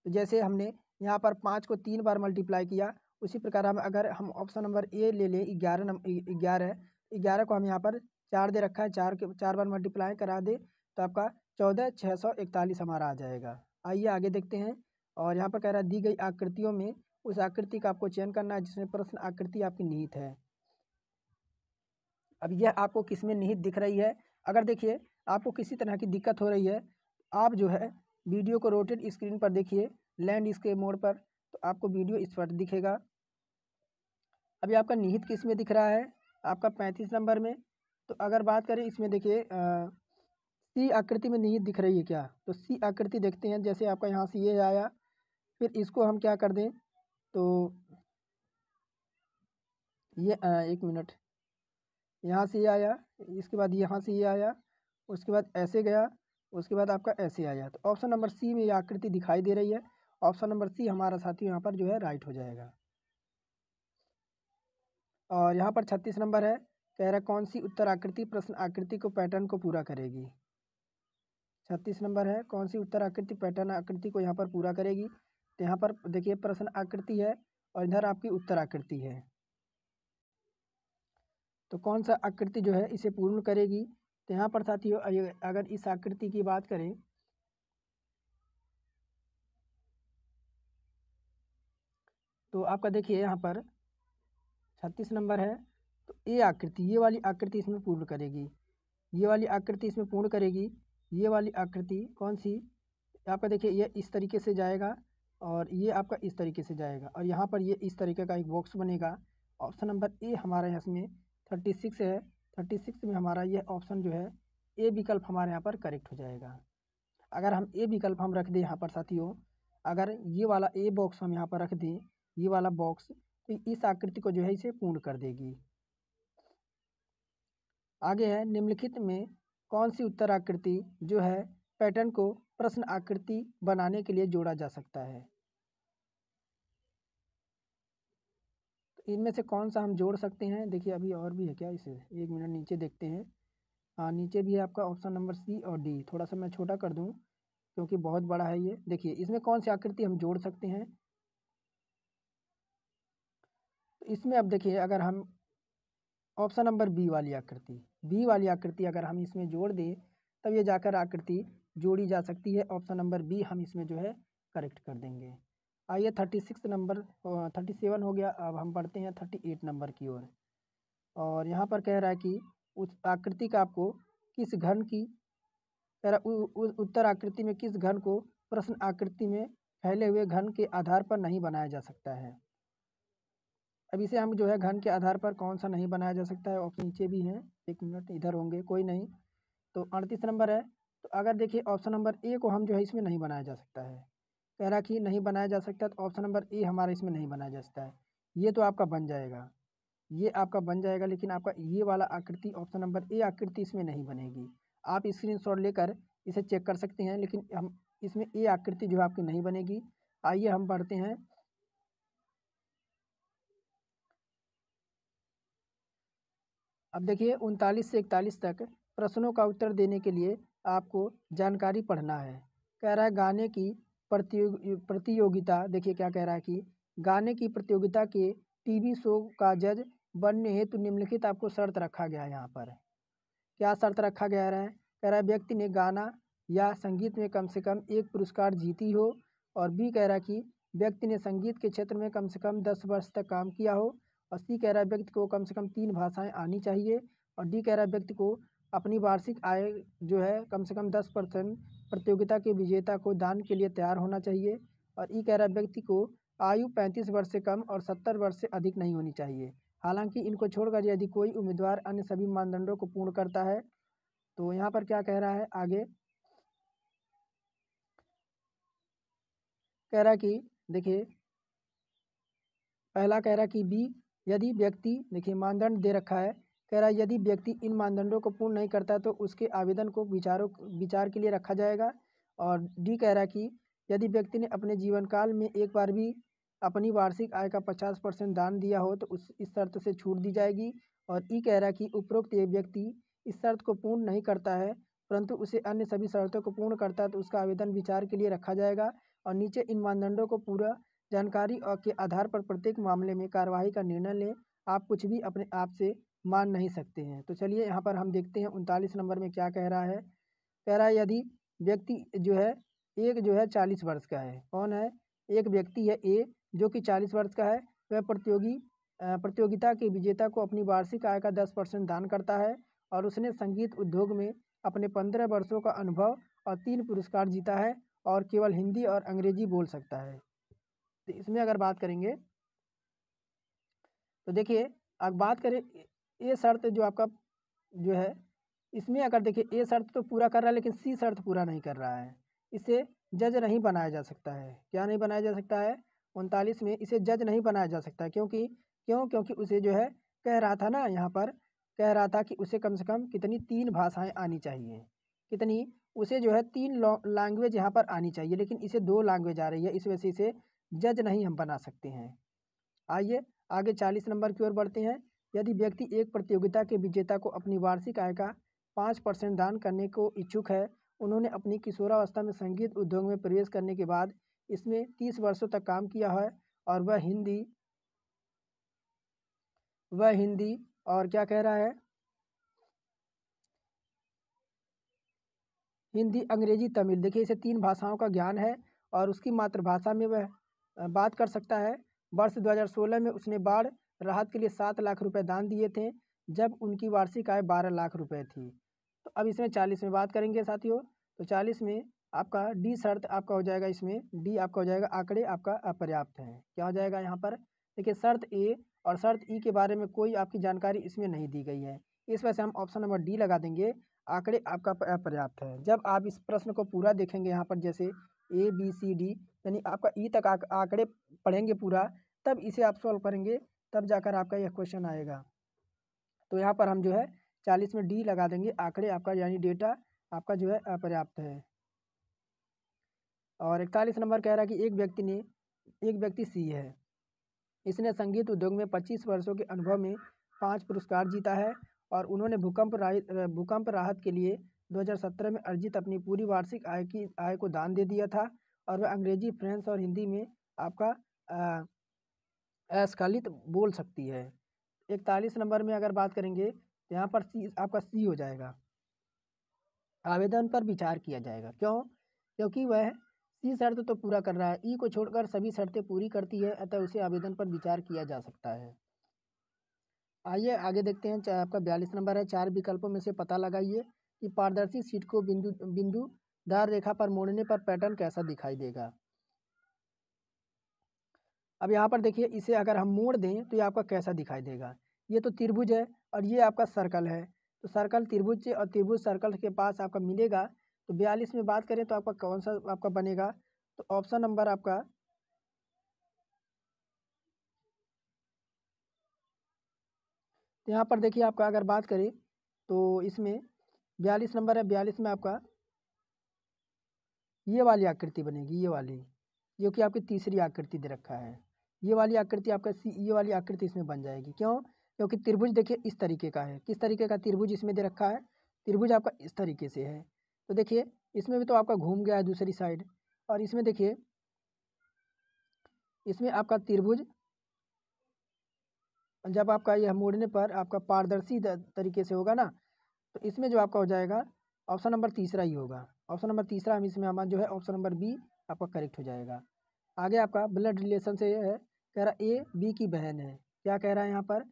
तो जैसे हमने यहाँ पर 5 को 3 बार मल्टीप्लाई किया, उसी प्रकार हम अगर हम ऑप्शन नंबर ए ले लें 11 नंबर 11 को हम यहाँ पर 4 दे रखा है, 4 बार मल्टीप्लाई करा दे तो आपका 14,641 हमारा आ जाएगा। आइए आगे देखते हैं। और यहाँ पर कह रहा है दी गई आकृतियों में उस आकृति का आपको चयन करना है जिसमें प्रश्न आकृति आपकी निहित है। अब यह आपको किस में निहित दिख रही है? अगर देखिए आपको किसी तरह की दिक्कत हो रही है, आप जो है वीडियो को रोटेट स्क्रीन पर देखिए लैंडस्केप मोड पर, तो आपको वीडियो इस पर दिखेगा। अभी आपका निहित किस में दिख रहा है? आपका 35 नंबर में। तो अगर बात करें इसमें देखिए सी आकृति में नहीं दिख रही है क्या, तो सी आकृति देखते हैं। जैसे आपका यहाँ से ये आया, फिर इसको हम क्या कर दें, तो ये 1 मिनट, यहाँ से ये आया, इसके बाद यहाँ से ये आया, उसके बाद ऐसे गया, उसके बाद आपका ऐसे आया। तो ऑप्शन नंबर सी में ये आकृति दिखाई दे रही है। ऑप्शन नंबर सी हमारा साथी यहाँ पर जो है राइट हो जाएगा। और यहाँ पर 36 नंबर है, कह रहा है कौन सी उत्तर आकृति प्रश्न आकृति को पैटर्न को पूरा करेगी। 36 नंबर है, कौन सी उत्तर आकृति पैटर्न आकृति को यहाँ पर पूरा करेगी। तो यहाँ पर देखिए प्रश्न आकृति है और इधर आपकी उत्तर आकृति है, तो कौन सा आकृति जो है इसे पूर्ण करेगी। तो यहाँ पर साथियों अगर इस आकृति की बात करें तो आपका देखिए यहाँ पर 36 नंबर है, तो ये आकृति, ये वाली आकृति इसमें पूर्ण करेगी, ये वाली आकृति इसमें पूर्ण करेगी। ये वाली आकृति कौन सी, आपका देखिए ये इस तरीके से जाएगा और ये आपका इस तरीके से जाएगा और यहाँ पर ये इस तरीके का एक बॉक्स बनेगा। ऑप्शन नंबर ए हमारा इसमें 36 है, 36 में हमारा ये ऑप्शन जो है ए विकल्प हमारे यहाँ पर करेक्ट हो जाएगा। अगर हम ए विकल्प हम रख दें यहाँ पर साथियों, अगर ये वाला ए बॉक्स हम यहाँ पर रख दें, ये वाला बॉक्स, तो इस आकृति को जो है इसे पूर्ण कर देगी। आगे है निम्नलिखित में कौन सी उत्तर आकृति जो है पैटर्न को प्रश्न आकृति बनाने के लिए जोड़ा जा सकता है। तो इनमें से कौन सा हम जोड़ सकते हैं, देखिए अभी और भी है क्या, इसे 1 मिनट नीचे देखते हैं। हाँ नीचे भी है आपका ऑप्शन नंबर सी और डी, थोड़ा सा मैं छोटा कर दूँ क्योंकि बहुत बड़ा है ये। देखिए इसमें कौन सी आकृति हम जोड़ सकते हैं, तो इसमें अब देखिए अगर हम ऑप्शन नंबर बी वाली आकृति, बी वाली आकृति अगर हम इसमें जोड़ दें तब ये जाकर आकृति जोड़ी जा सकती है। ऑप्शन नंबर बी हम इसमें जो है करेक्ट कर देंगे। आइए 36 नंबर 37 हो गया, अब हम पढ़ते हैं 38 नंबर की ओर। और यहाँ पर कह रहा है कि उस आकृति का आपको किस घन की, कह रहा उत्तर आकृति में किस घन को प्रश्न आकृति में फैले हुए घन के आधार पर नहीं बनाया जा सकता है। अब इसे हम जो है घन के आधार पर कौन सा नहीं बनाया जा सकता है, ऑप्शन नीचे भी हैं, 1 मिनट इधर होंगे कोई नहीं। तो 38 नंबर है, तो अगर देखिए ऑप्शन नंबर ए को हम जो है इसमें नहीं बनाया जा सकता है, कह रहा कि नहीं बनाया जा सकता, तो ऑप्शन नंबर ए हमारा इसमें नहीं बनाया जा सकता है। ये तो आपका बन जाएगा, ये आपका बन जाएगा, लेकिन आपका ये वाला आकृति ऑप्शन नंबर ए आकृति इसमें नहीं बनेगी। आप स्क्रीनशॉट लेकर इसे चेक कर सकते हैं, लेकिन हम इसमें ए आकृति जो है आपकी नहीं बनेगी। आइए हम पढ़ते हैं। अब देखिए 39 से 41 तक प्रश्नों का उत्तर देने के लिए आपको जानकारी पढ़ना है। कह रहा है गाने की प्रतियोगिता, देखिए क्या कह रहा है कि गाने की प्रतियोगिता के टीवी शो का जज बनने हेतु निम्नलिखित आपको शर्त रखा गया है। यहाँ पर क्या शर्त रखा गया है, कह रहा है व्यक्ति ने गाना या संगीत में कम से कम 1 पुरस्कार जीती हो, और बी कह रहा है कि व्यक्ति ने संगीत के क्षेत्र में कम से कम 10 वर्ष तक काम किया हो, और सी कह रहा है व्यक्ति को कम से कम 3 भाषाएं आनी चाहिए, और डी कह रहा है व्यक्ति को अपनी वार्षिक आय जो है कम से कम 10% प्रतियोगिता के विजेता को दान के लिए तैयार होना चाहिए, और ई कह रहा है व्यक्ति को आयु 35 वर्ष से कम और 70 वर्ष से अधिक नहीं होनी चाहिए। हालांकि इनको छोड़कर यदि कोई उम्मीदवार अन्य सभी मानदंडों को पूर्ण करता है, तो यहाँ पर क्या कह रहा है आगे, कह रहा है कि देखिए पहला कह रहा है कि बी, यदि व्यक्ति, देखिए मानदंड दे रखा है, कह रहा है यदि व्यक्ति इन मानदंडों को पूर्ण नहीं करता तो उसके आवेदन को विचार के लिए रखा जाएगा, और डी कह रहा है कि यदि व्यक्ति ने अपने जीवन काल में एक बार भी अपनी वार्षिक आय का 50% दान दिया हो तो इस शर्त से छूट दी जाएगी, और ई कह रहा है कि उपरोक्त ये व्यक्ति इस शर्त को पूर्ण नहीं करता है परंतु उसे अन्य सभी शर्तों को पूर्ण करता है तो उसका आवेदन विचार के लिए रखा जाएगा, और नीचे इन मानदंडों को पूरा जानकारी और के आधार पर प्रत्येक मामले में कार्यवाही का निर्णय लें, आप कुछ भी अपने आप से मान नहीं सकते हैं। तो चलिए यहाँ पर हम देखते हैं 39 नंबर में क्या कह रहा है। कह रहा है यदि व्यक्ति जो है एक जो है 40 वर्ष का है, कौन है, एक व्यक्ति है ए जो कि 40 वर्ष का है, वह प्रतियोगिता के विजेता को अपनी वार्षिक आय का 10% दान करता है, और उसने संगीत उद्योग में अपने 15 वर्षों का अनुभव और 3 पुरस्कार जीता है, और केवल हिंदी और अंग्रेजी बोल सकता है। तो इसमें अगर बात करेंगे तो देखिए अब बात करें ये शर्त जो आपका जो है इसमें अगर देखिए ए शर्त तो पूरा कर रहा है लेकिन सी शर्त पूरा नहीं कर रहा है, इसे जज नहीं बनाया जा सकता है। क्या नहीं बनाया जा सकता है? 39 में इसे जज नहीं बनाया जा सकता क्योंकि उसे जो है कह रहा था ना, यहाँ पर कह रहा था कि उसे कम से कम कितनी 3 भाषाएं आनी चाहिए। कितनी? उसे जो है 3 लैंग्वेज यहाँ पर आनी चाहिए, लेकिन इसे 2 लैंग्वेज आ रही है, इस वजह से इसे जज नहीं हम बना सकते हैं। आइए आगे 40 नंबर की ओर बढ़ते हैं। यदि व्यक्ति एक प्रतियोगिता के विजेता को अपनी वार्षिक आय का 5% दान करने को इच्छुक है, उन्होंने अपनी किशोरावस्था में संगीत उद्योग में प्रवेश करने के बाद इसमें 30 वर्षों तक काम किया है और वह हिंदी और क्या कह रहा है, हिंदी, अंग्रेजी, तमिल, देखिए इसे 3 भाषाओं का ज्ञान है और उसकी मातृभाषा में वह बात कर सकता है। वर्ष 2016 में उसने बाढ़ राहत के लिए 7 लाख रुपए दान दिए थे, जब उनकी वार्षिक आय 12 लाख रुपए थी। तो अब इसमें 40 में बात करेंगे साथियों। तो 40 में आपका डी शर्त आपका हो जाएगा, इसमें डी आपका हो जाएगा आंकड़े आपका अपर्याप्त हैं। क्या हो जाएगा यहाँ पर? देखिए शर्त ए और शर्त ई के बारे में कोई आपकी जानकारी इसमें नहीं दी गई है, इस वजह से हम ऑप्शन नंबर डी लगा देंगे, आंकड़े आपका अपर्याप्त है। जब आप इस प्रश्न को पूरा देखेंगे यहाँ पर जैसे ए बी सी डी यानी आपका ई तक आंकड़े पढ़ेंगे पूरा, तब इसे आप सॉल्व करेंगे, तब जाकर आपका यह क्वेश्चन आएगा। तो यहाँ पर हम जो है 40 में डी लगा देंगे, आंकड़े आपका यानी डेटा आपका जो है अपर्याप्त है। और 41 नंबर कह रहा है कि एक व्यक्ति सी है, इसने संगीत उद्योग में 25 वर्षों के अनुभव में 5 पुरस्कार जीता है और उन्होंने भूकंप राहत के लिए 2017 में अर्जित अपनी पूरी वार्षिक आय को दान दे दिया था और वह अंग्रेजी, फ्रेंच और हिंदी में आपका अस्खलित बोल सकती है। 41 नंबर में अगर बात करेंगे तो यहाँ पर सी आपका सी हो जाएगा, आवेदन पर विचार किया जाएगा। क्यों? क्योंकि वह सी शर्त तो पूरा कर रहा है, ई को छोड़कर सभी शर्तें पूरी करती है, अतः उसे आवेदन पर विचार किया जा सकता है। आइए आगे देखते हैं। आपका 42 नंबर है, 4 विकल्पों में से पता लगाइए कि पारदर्शी शीट को बिंदुदार रेखा पर मोड़ने पर पैटर्न कैसा दिखाई देगा। अब यहाँ पर देखिए, इसे अगर हम मोड़ दें तो ये आपका कैसा दिखाई देगा। ये तो त्रिभुज है और ये आपका सर्कल है, तो सर्कल त्रिभुज से और त्रिभुज सर्कल के पास आपका मिलेगा। तो 42 में बात करें तो आपका कौन सा आपका बनेगा? तो ऑप्शन नंबर आपका तो यहाँ पर देखिए आपका अगर बात करें तो इसमें 42 नंबर है, 42 में आपका ये वाली आकृति बनेगी, ये वाली, जो कि आपकी तीसरी आकृति दे रखा है। ये वाली आकृति आपका ये वाली आकृति इसमें बन जाएगी। क्यों? क्योंकि त्रिभुज देखिए इस तरीके का है। किस तरीके का त्रिभुज इसमें दे रखा है? त्रिभुज आपका इस तरीके से है। तो देखिए इसमें भी तो आपका घूम गया है दूसरी साइड, और इसमें देखिए इसमें आपका त्रिभुज जब आपका यह मोड़ने पर आपका पारदर्शी तरीके से होगा ना, तो इसमें जो आपका हो जाएगा ऑप्शन नंबर तीसरा ही होगा। ऑप्शन नंबर तीसरा हम इसमें हमारा जो है ऑप्शन नंबर बी आपका करेक्ट हो जाएगा। आगे आपका ब्लड रिलेशन से है, कह रहा ए बी की बहन है। क्या कह रहा है यहाँ पर?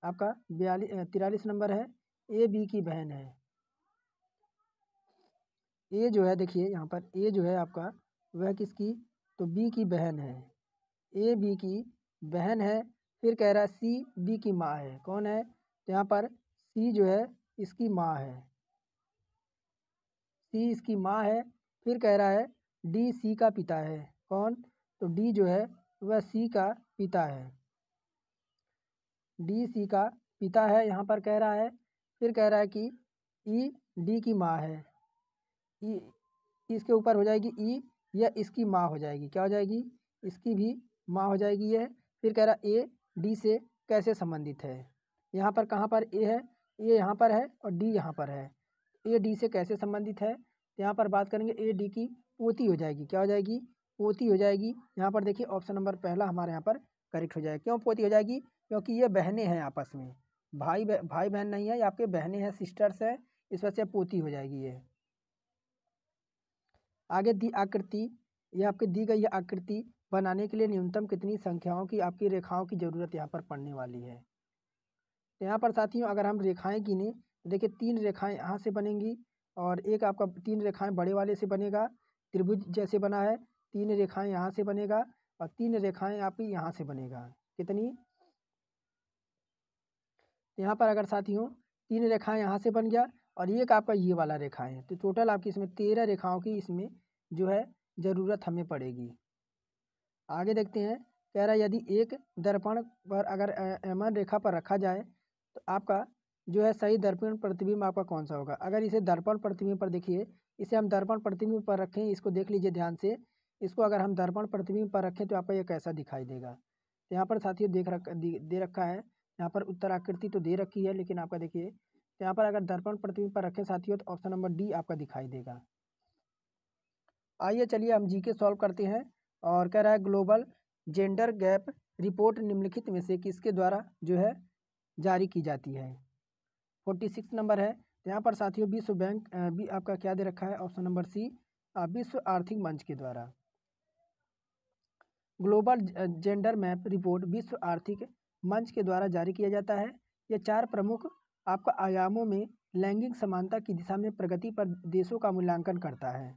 आपका 43 नंबर है, ए बी की बहन है। ए जो है देखिए यहाँ पर ए जो है आपका वह किसकी? तो बी की बहन है। ए बी की बहन है। फिर कह रहा है सी बी की माँ है। कौन है? तो यहाँ पर सी जो है इसकी माँ है, सी इसकी माँ है। फिर कह रहा है डी सी का पिता है। कौन? तो डी जो है वह सी का पिता है, डी सी का पिता है यहाँ पर कह रहा है। फिर कह रहा है कि ई डी की माँ है, ई इसके ऊपर हो जाएगी ई, यह इसकी माँ हो जाएगी। क्या हो जाएगी? इसकी भी माँ हो जाएगी यह। फिर कह रहा ए डी से कैसे संबंधित है। यहाँ पर कहाँ पर ए है? ए यहाँ पर है और डी यहाँ पर है। ए डी से कैसे संबंधित है? तो यहाँ पर बात करेंगे ए डी की पोती हो जाएगी। क्या हो जाएगी? पोती हो जाएगी। यहाँ पर देखिए ऑप्शन नंबर पहला हमारे यहाँ पर करेक्ट हो जाएगा। क्यों पोती हो जाएगी? क्योंकि ये बहनें हैं आपस में, भाई बहन नहीं है, ये आपके बहनें हैं, सिस्टर्स है, इस वजह से पोती हो जाएगी ये। आगे दी आकृति, यह आपकी दी गई आकृति बनाने के लिए न्यूनतम कितनी संख्याओं की आपकी रेखाओं की ज़रूरत यहाँ पर पड़ने वाली है। तो यहाँ पर साथियों अगर हम रेखाएं गिने तो देखिए 3 रेखाएं यहाँ से बनेंगी और एक आपका 3 रेखाएं बड़े वाले से बनेगा, त्रिभुज जैसे बना है। 3 रेखाएं यहाँ से बनेगा और 3 रेखाएं आपकी यहाँ से बनेगा। कितनी? यहाँ पर अगर साथियों 3 रेखाएं यहाँ से बन गया और एक आपका ये वाला रेखाएं है। तो टोटल आपकी इसमें 13 रेखाओं की इसमें जो है ज़रूरत हमें पड़ेगी। आगे देखते हैं, कह रहा है यदि एक दर्पण पर अगर एमन रेखा पर रखा जाए तो आपका जो है सही दर्पण प्रतिबिंब आपका कौन सा होगा। अगर इसे दर्पण प्रतिबिंब पर देखिए, इसे हम दर्पण प्रतिबिंब पर रखें, इसको देख लीजिए ध्यान से। इसको अगर हम दर्पण प्रतिबिंब पर रखें तो आपका ये कैसा दिखाई देगा। तो यहाँ पर साथियों दे रखा है, यहाँ पर उत्तराकृति तो दे रखी है, लेकिन आपका देखिए यहाँ पर अगर दर्पण प्रतिबिंब पर रखें साथियों तो ऑप्शन नंबर डी आपका दिखाई देगा। आइए चलिए हम जीके सॉल्व करते हैं। और कह रहा है ग्लोबल जेंडर गैप रिपोर्ट निम्नलिखित में से किसके द्वारा जो है जारी की जाती है। 46 नंबर है। यहाँ पर साथियों विश्व बैंक भी आपका क्या दे रखा है, ऑप्शन नंबर सी विश्व आर्थिक मंच के द्वारा। ग्लोबल जेंडर मैप रिपोर्ट विश्व आर्थिक मंच के द्वारा जारी किया जाता है। ये 4 प्रमुख आपका आयामों में लैंगिक समानता की दिशा में प्रगति पर देशों का मूल्यांकन करता है।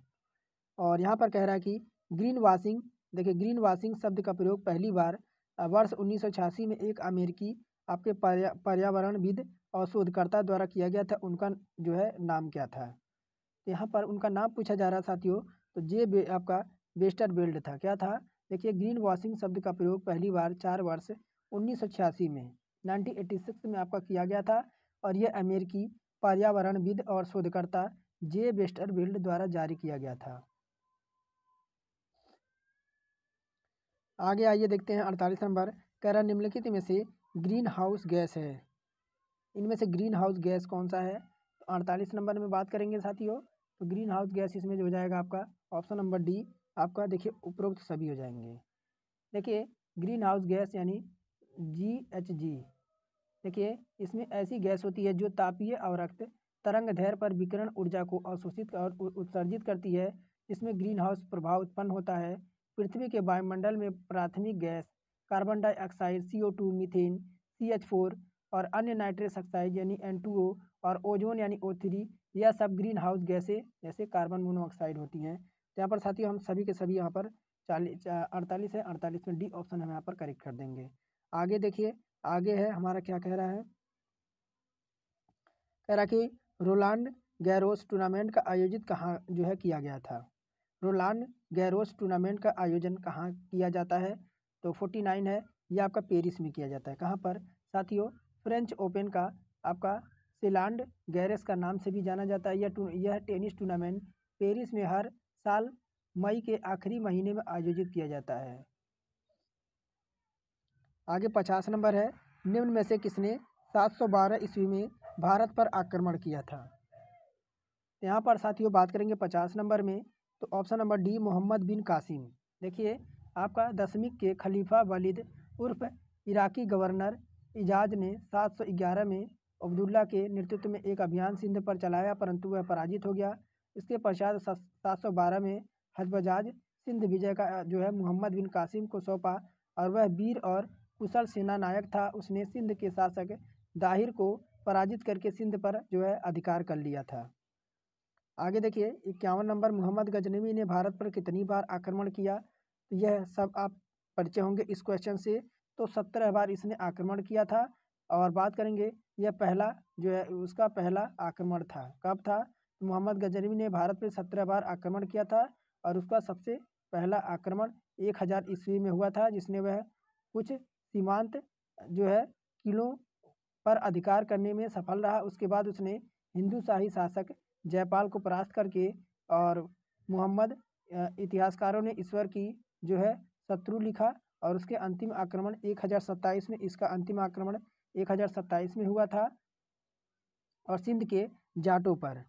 और यहाँ पर कह रहा है कि ग्रीन वॉशिंग, देखिए ग्रीन वॉशिंग शब्द का प्रयोग पहली बार वर्ष 1986 में एक अमेरिकी आपके पर्यावरणविद और शोधकर्ता द्वारा किया गया था। उनका जो है नाम क्या था। तो यहाँ पर उनका नाम पूछा जा रहा साथियों, तो आपका वेस्टरवेल्ड था। क्या था, देखिए ग्रीन वॉशिंग शब्द का प्रयोग पहली बार 4 वर्ष 1986 में 1986 में आपका किया गया था और यह अमेरिकी पर्यावरणविद और शोधकर्ता जे वेस्टरवेल्ड द्वारा जारी किया गया था। आगे आइए देखते हैं 48 नंबर, कह रहा निम्नलिखित में से ग्रीन हाउस गैस है, इनमें से ग्रीन हाउस गैस कौन सा है। तो 48 नंबर में बात करेंगे साथियों, तो ग्रीन हाउस गैस इसमें जो हो जाएगा आपका ऑप्शन नंबर डी आपका देखिए उपरोक्त सभी हो जाएंगे। देखिए ग्रीन हाउस गैस यानी GHG, देखिए इसमें ऐसी गैस होती है जो तापीय अवरक्त तरंग दैर्ध्य पर विकिरण ऊर्जा को अवशोषित और उत्सर्जित करती है। इसमें ग्रीन हाउस प्रभाव उत्पन्न होता है। पृथ्वी के वायुमंडल में प्राथमिक gas carbon dioxide CO2 methane CH4 और अन्य नाइट्रस ऑक्साइड यानी N2O और ओजोन यानी O3, यह सब ग्रीन हाउस गैसें जैसे कार्बन मोनोऑक्साइड होती हैं। तो यहाँ पर साथियों हम सभी के सभी यहाँ पर 48 है, 48 में डी ऑप्शन हम यहाँ पर करेक्ट कर देंगे। आगे देखिए, आगे है हमारा क्या कह रहा है, कह रहा कि रोलांड गैरोस टूर्नामेंट का आयोजित कहाँ जो है किया गया था। रोलांड गैरोस टूर्नामेंट का आयोजन कहाँ किया जाता है, तो 49 है, ये आपका पेरिस में किया जाता है। कहाँ पर साथियों, फ्रेंच ओपन का आपका रोलांड गैरोस का नाम से भी जाना जाता है। यह टेनिस टूर्नामेंट पेरिस में हर साल मई के आखिरी महीने में आयोजित किया जाता है। आगे 50 नंबर है, निम्न में से किसने 712 ईस्वी में भारत पर आक्रमण किया था। यहाँ पर साथियों बात करेंगे 50 नंबर में, तो ऑप्शन नंबर डी मोहम्मद बिन कासिम। देखिए आपका दशमिक के खलीफा वलीद उर्फ इराकी गवर्नर इजाज ने 711 में अब्दुल्ला के नेतृत्व में एक अभियान सिंध पर चलाया, परंतु वह पराजित हो गया। इसके पश्चात 712 में हजबजाज सिंध विजय का जो है मोहम्मद बिन कासिम को सौंपा और वह वीर और कुशल सेना नायक था। उसने सिंध के शासक दाहिर को पराजित करके सिंध पर जो है अधिकार कर लिया था। आगे देखिए 51 नंबर, मोहम्मद गजनवी ने भारत पर कितनी बार आक्रमण किया। तो यह सब आप परिचय होंगे इस क्वेश्चन से। तो 17 बार इसने आक्रमण किया था। और बात करेंगे यह पहला जो है उसका पहला आक्रमण था, कब था, तो मोहम्मद गजनवी ने भारत पर 17 बार आक्रमण किया था और उसका सबसे पहला आक्रमण 1000 ईस्वी में हुआ था, जिसने वह कुछ सीमांत जो है किलों पर अधिकार करने में सफल रहा। उसके बाद उसने हिंदू शाही शासक जयपाल को परास्त करके और मोहम्मद इतिहासकारों ने ईश्वर की जो है शत्रु लिखा और उसके अंतिम आक्रमण 1027 में, इसका अंतिम आक्रमण 1027 में हुआ था और सिंध के जाटों पर।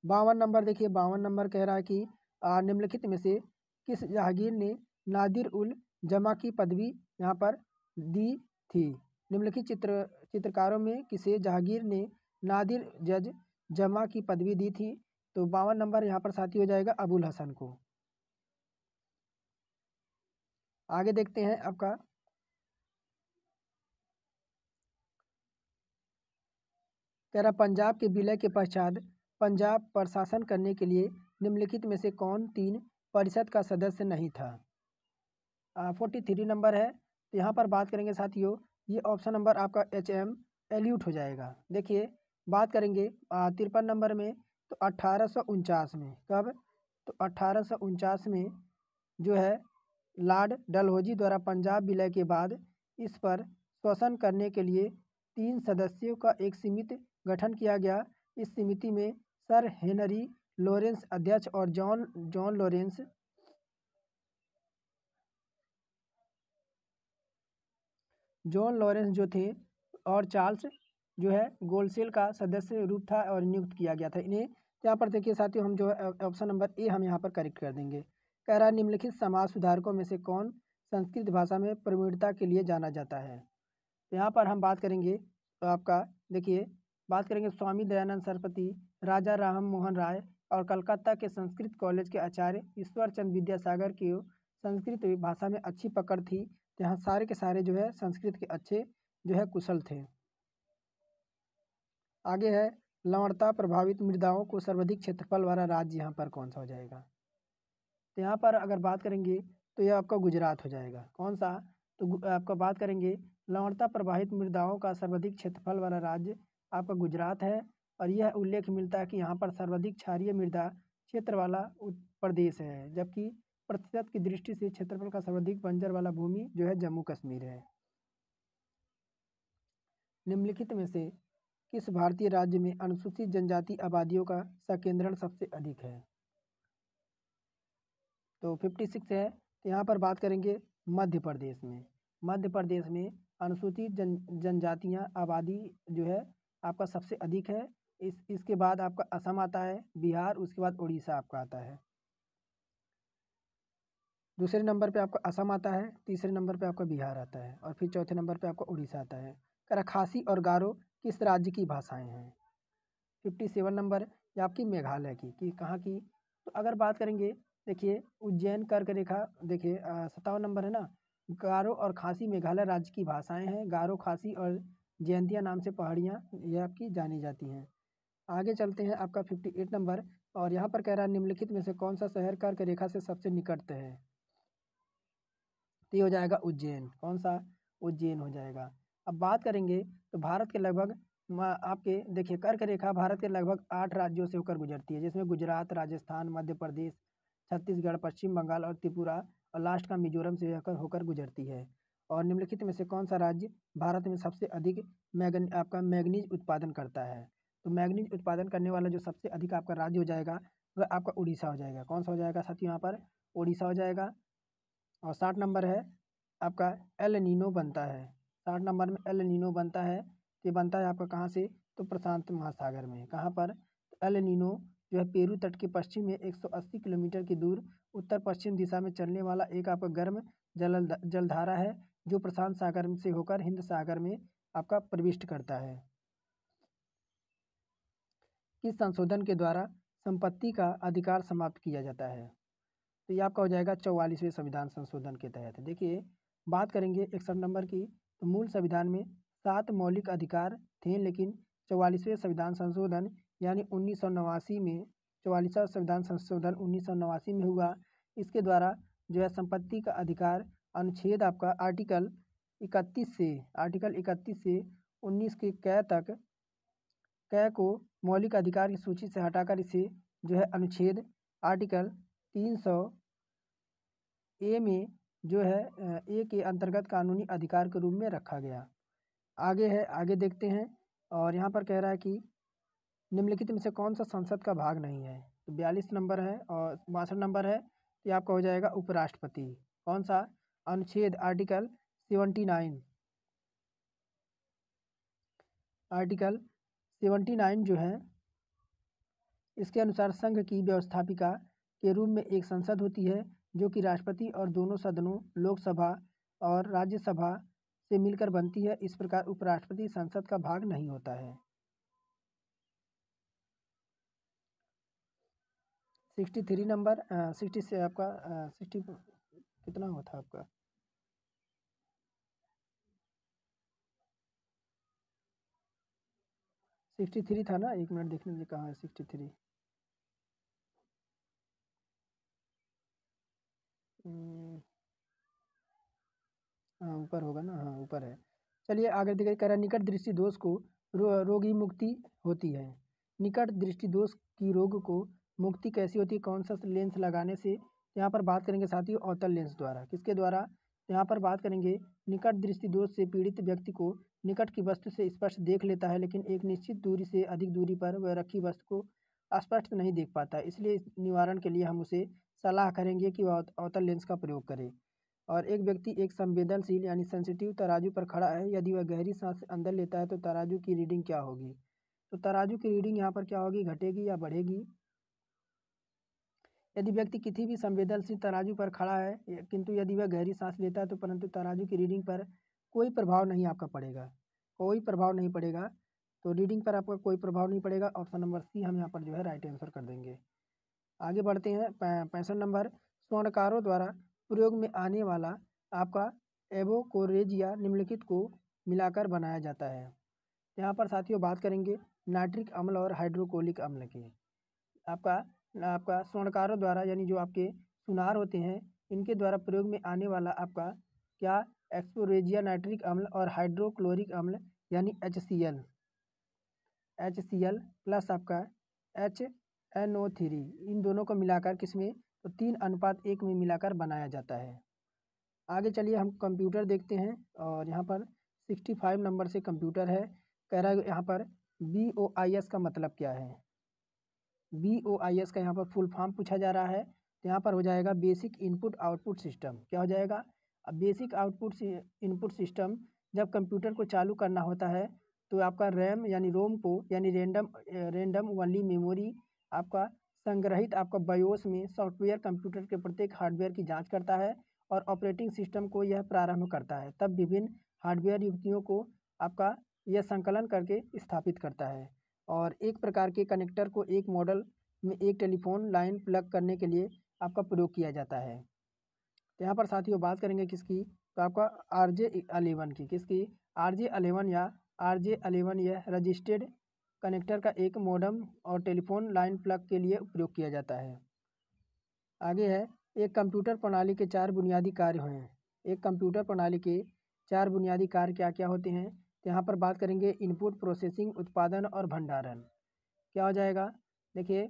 52 नंबर देखिए, 52 नंबर कह रहा है कि निम्नलिखित में से किस जहांगीर ने नादिर उल जमा की पदवी यहाँ पर दी थी। निम्नलिखित चित्रकारों में किसे जहांगीर ने नादिर जज जमा की पदवी दी थी। तो 52 नंबर यहाँ पर साथी हो जाएगा अबुल हसन को। आगे देखते हैं आपका कह रहा पंजाब के विलय के पश्चात पंजाब पर शासन करने के लिए निम्नलिखित में से कौन 3 परिषद का सदस्य नहीं था। 43 नंबर है, तो यहाँ पर बात करेंगे साथियों, ये ऑप्शन नंबर आपका HM एल्यूट हो जाएगा। देखिए बात करेंगे 53 नंबर में, तो 1849 में, कब? तो 1849 में जो है लॉर्ड डलहौजी द्वारा पंजाब विलय के बाद इस पर शासन करने के लिए 3 सदस्यों का एक समिति गठन किया गया। इस समिति में सर हेनरी लॉरेंस अध्यक्ष और जॉन लॉरेंस जो थे, और चार्ल्स जो है गोल्डसेल का सदस्य रूप था और नियुक्त किया गया था इन्हें। यहाँ पर देखिए साथियों, हम जो है ऑप्शन नंबर ए हम यहाँ पर करेक्ट कर देंगे। कह रहा है निम्नलिखित समाज सुधारकों में से कौन संस्कृत भाषा में प्रवीणता के लिए जाना जाता है। तो यहाँ पर हम बात करेंगे, तो आपका देखिए बात करेंगे स्वामी दयानंद सरस्वती, राजा राम मोहन राय और कलकत्ता के संस्कृत कॉलेज के आचार्य ईश्वर चंद्र विद्यासागर की संस्कृत भाषा में अच्छी पकड़ थी। तो यहाँ सारे के सारे जो है संस्कृत के अच्छे जो है कुशल थे। आगे है लवणता प्रभावित मृदाओं को सर्वाधिक क्षेत्रफल वाला राज्य यहाँ पर कौन सा हो जाएगा। तो यहाँ पर अगर बात करेंगे तो यह आपका गुजरात हो जाएगा। कौन सा? तो आपका बात करेंगे लवणता प्रभावित मृदाओं का सर्वाधिक क्षेत्रफल वाला राज्य आपका गुजरात है। और यह उल्लेख मिलता है कि यहाँ पर सर्वाधिक क्षारीय मृदा क्षेत्र वाला प्रदेश है, जबकि प्रतिशत की दृष्टि से क्षेत्रफल का सर्वाधिक बंजर वाला भूमि जो है जम्मू कश्मीर है। निम्नलिखित में से किस भारतीय राज्य में अनुसूचित जनजाति आबादियों का संकेंद्रण सबसे अधिक है। तो 56 है। तो यहाँ पर बात करेंगे मध्य प्रदेश में। मध्य प्रदेश में अनुसूचित जनजातियाँ आबादी जो है आपका सबसे अधिक है। इसके बाद आपका असम आता है, बिहार, उसके बाद उड़ीसा आपका आता है। दूसरे नंबर पे आपका असम आता है, तीसरे नंबर पे आपका बिहार आता है और फिर चौथे नंबर पे आपका उड़ीसा आता है। कह रहा खासी और गारो किस राज्य की भाषाएं हैं। 57 नंबर ये आपकी मेघालय की, कि कहाँ की। तो अगर बात करेंगे देखिए उज्जैन कर्क रेखा, देखिए 57 नंबर है ना। गारो और खासी मेघालय राज्य की भाषाएं हैं। गारो, खासी और जयंतिया नाम से पहाड़ियाँ ये आपकी जानी जाती हैं। आगे चलते हैं आपका 58 नंबर, और यहाँ पर कह रहा है निम्नलिखित में से कौन सा शहर कर्क रेखा से सबसे निकट है। तो ये हो जाएगा उज्जैन। कौन सा? उज्जैन हो जाएगा। अब बात करेंगे तो भारत के लगभग आपके देखिए कर्क रेखा भारत के लगभग 8 राज्यों से होकर गुजरती है, जिसमें गुजरात, राजस्थान, मध्य प्रदेश, छत्तीसगढ़, पश्चिम बंगाल और त्रिपुरा, और लास्ट का मिजोरम से होकर गुजरती है। और निम्नलिखित में से कौन सा राज्य भारत में सबसे अधिक आपका मैग्नीज उत्पादन करता है। तो मैग्नीज उत्पादन करने वाला जो सबसे अधिक आपका राज्य हो जाएगा वह आपका उड़ीसा हो जाएगा। कौन सा हो जाएगा साथियों? यहाँ पर उड़ीसा हो जाएगा। और 60 नंबर है आपका एल नीनो बनता है। 60 नंबर में एल नीनो बनता है। ये बनता है आपका कहाँ से? तो प्रशांत महासागर में। कहाँ पर? तो एल नीनो जो है पेरू तट के पश्चिम में 180 किलोमीटर की दूर उत्तर पश्चिम दिशा में चलने वाला एक आपका गर्म जलधारा है, जो प्रशांत सागर से होकर हिंद सागर में आपका प्रविष्ट करता है। किस संशोधन के द्वारा संपत्ति का अधिकार समाप्त किया जाता है। तो ये आपका हो जाएगा 44वें संविधान संशोधन के तहत। देखिए बात करेंगे 61 नंबर की, तो मूल संविधान में 7 मौलिक अधिकार थे, लेकिन 44वें संविधान संशोधन यानी 1989 में 44वां संविधान संशोधन 1989 में हुआ। इसके द्वारा जो है संपत्ति का अधिकार अनुच्छेद आपका आर्टिकल 31 से 19 के कै को मौलिक अधिकार की सूची से हटाकर इसे जो है अनुच्छेद आर्टिकल 300 ए में जो है ए के अंतर्गत कानूनी अधिकार के रूप में रखा गया। आगे है, आगे देखते हैं। और यहाँ पर कह रहा है कि निम्नलिखित में से कौन सा संसद का भाग नहीं है। तो 42 नंबर है और 62 नंबर है। ये आपका हो जाएगा उपराष्ट्रपति। कौन सा? अनुच्छेद आर्टिकल 79। आर्टिकल 79 जो है इसके अनुसार संघ की व्यवस्थापिका के रूप में एक संसद होती है, जो कि राष्ट्रपति और दोनों सदनों लोकसभा और राज्यसभा से मिलकर बनती है। इस प्रकार उपराष्ट्रपति संसद का भाग नहीं होता है। 63 नंबर 60 से आपका 60 कितना हुआ था आपका? 63 था ना। एक मिनट देखने दीजिए कहाँ है 63। हाँ ऊपर होगा ना, हाँ ऊपर है। चलिए आगे देखिए, कह रहा निकट दृष्टि दोष को रोगी मुक्ति होती है। निकट दृष्टि दोष की रोग को मुक्ति कैसी होती है, कौन सा लेंस लगाने से? यहाँ पर बात करेंगे साथियों अवतल लेंस द्वारा। किसके द्वारा? यहाँ पर बात करेंगे निकट दृष्टि दोष से पीड़ित व्यक्ति को निकट की वस्तु से स्पष्ट देख लेता है, लेकिन एक निश्चित दूरी से अधिक दूरी पर वह रखी वस्तु को स्पष्ट नहीं देख पाता। इसलिए इस निवारण के लिए हम उसे सलाह करेंगे कि वह अवतल लेंस का प्रयोग करे। और एक व्यक्ति एक संवेदनशील यानी सेंसिटिव तराजू पर खड़ा है, यदि वह गहरी सांस अंदर लेता है तो तराजू की रीडिंग क्या होगी? तो तराजू की रीडिंग यहाँ पर क्या होगी, घटेगी या बढ़ेगी? यदि व्यक्ति किसी भी संवेदनशील तराजू पर खड़ा है, किंतु यदि वह गहरी सांस लेता है तो परंतु तराजू की रीडिंग पर कोई प्रभाव नहीं आपका पड़ेगा, कोई प्रभाव नहीं पड़ेगा। तो रीडिंग पर आपका कोई प्रभाव नहीं पड़ेगा। ऑप्शन नंबर सी हम यहाँ पर जो है राइट आंसर कर देंगे। आगे बढ़ते हैं 65 नंबर। स्वर्णकारों द्वारा प्रयोग में आने वाला आपका एवोकोरेजिया निम्नलिखित को मिलाकर बनाया जाता है। यहाँ पर साथियों बात करेंगे नाइट्रिक अम्ल और हाइड्रोक्लोरिक अम्ल की। आपका स्वर्णकारों द्वारा यानी जो आपके सुनार होते हैं इनके द्वारा प्रयोग में आने वाला आपका क्या, एक्सपोरेजिया नाइट्रिक अम्ल और हाइड्रोक्लोरिक अम्ल यानी HCl प्लस आपका HNO3 इन दोनों को मिलाकर किसमें, तो 3:1 में मिलाकर बनाया जाता है। आगे चलिए हम कंप्यूटर देखते हैं और यहाँ पर 65 नंबर से कंप्यूटर है। कह रहा है यहाँ पर BOIS का मतलब क्या है? BOIS का यहाँ पर फुल फॉर्म पूछा जा रहा है। तो यहाँ पर हो जाएगा बेसिक इनपुट आउटपुट सिस्टम। क्या हो जाएगा? अब बेसिक इनपुट सिस्टम जब कंप्यूटर को चालू करना होता है तो आपका रैम यानी रोम को यानी रैंडम वनली मेमोरी आपका संग्रहित आपका बायोस में सॉफ्टवेयर कंप्यूटर के प्रत्येक हार्डवेयर की जांच करता है और ऑपरेटिंग सिस्टम को यह प्रारंभ करता है। तब विभिन्न हार्डवेयर युक्तियों को आपका यह संकलन करके स्थापित करता है और एक प्रकार के कनेक्टर को एक मॉडल में एक टेलीफोन लाइन प्लग करने के लिए आपका प्रयोग किया जाता है। तो यहाँ पर साथियों बात करेंगे किसकी, तो आपका RJ11 की। किसकी? RJ11 या RJ11 यह रजिस्टर्ड कनेक्टर का एक मॉडम और टेलीफोन लाइन प्लग के लिए उपयोग किया जाता है। आगे है एक कंप्यूटर प्रणाली के 4 बुनियादी कार्य हैं। एक कंप्यूटर प्रणाली के 4 बुनियादी कार्य क्या क्या होते हैं? तो यहाँ पर बात करेंगे इनपुट, प्रोसेसिंग, उत्पादन और भंडारण। क्या हो जाएगा? देखिए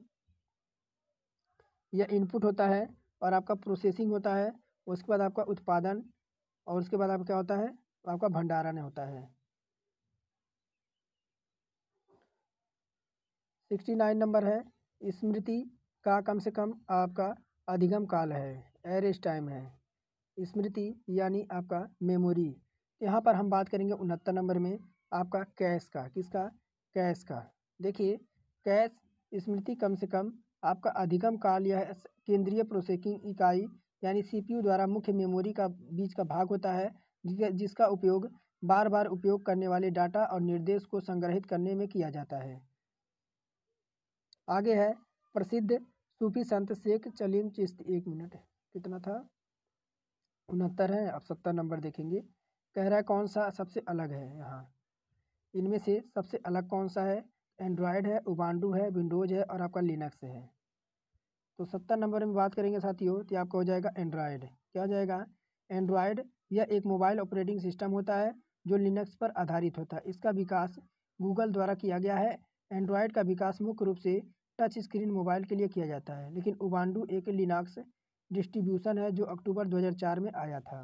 यह इनपुट होता है और आपका प्रोसेसिंग होता है, उसके बाद आपका उत्पादन और उसके बाद आपका क्या होता है, आपका भंडारण होता है। 69 नंबर है स्मृति का कम से कम आपका अधिगम काल है, एरेस्ट टाइम है। स्मृति यानी आपका मेमोरी। यहाँ पर हम बात करेंगे 69 नंबर में आपका कैश का। किसका? कैश का। देखिए कैश स्मृति कम से कम आपका अधिगम काल यह केंद्रीय प्रोसेसिंग इकाई यानी CPU द्वारा मुख्य मेमोरी का बीच का भाग होता है जिसका उपयोग बार बार उपयोग करने वाले डाटा और निर्देश को संग्रहित करने में किया जाता है। आगे है प्रसिद्ध सूफी संत शेख सलीम चिश्ती। 1 मिनट कितना था, 69 है। अब 70 नंबर देखेंगे। कह रहा है कौन सा सबसे अलग है, यहाँ इनमें से सबसे अलग कौन सा है? एंड्रॉयड है, उबांडू है, विंडोज़ है और आपका लिनक्स है। तो 70 नंबर में बात करेंगे साथियों तो आपका हो जाएगा एंड्रॉयड। क्या हो जाएगा? एंड्रॉयड यह एक मोबाइल ऑपरेटिंग सिस्टम होता है जो लिनक्स पर आधारित होता है। इसका विकास गूगल द्वारा किया गया है। एंड्रॉयड का विकास मुख्य रूप से टच स्क्रीन मोबाइल के लिए किया जाता है, लेकिन उबांडू एक लिनक्स डिस्ट्रीब्यूशन है जो अक्टूबर 2004 में आया था।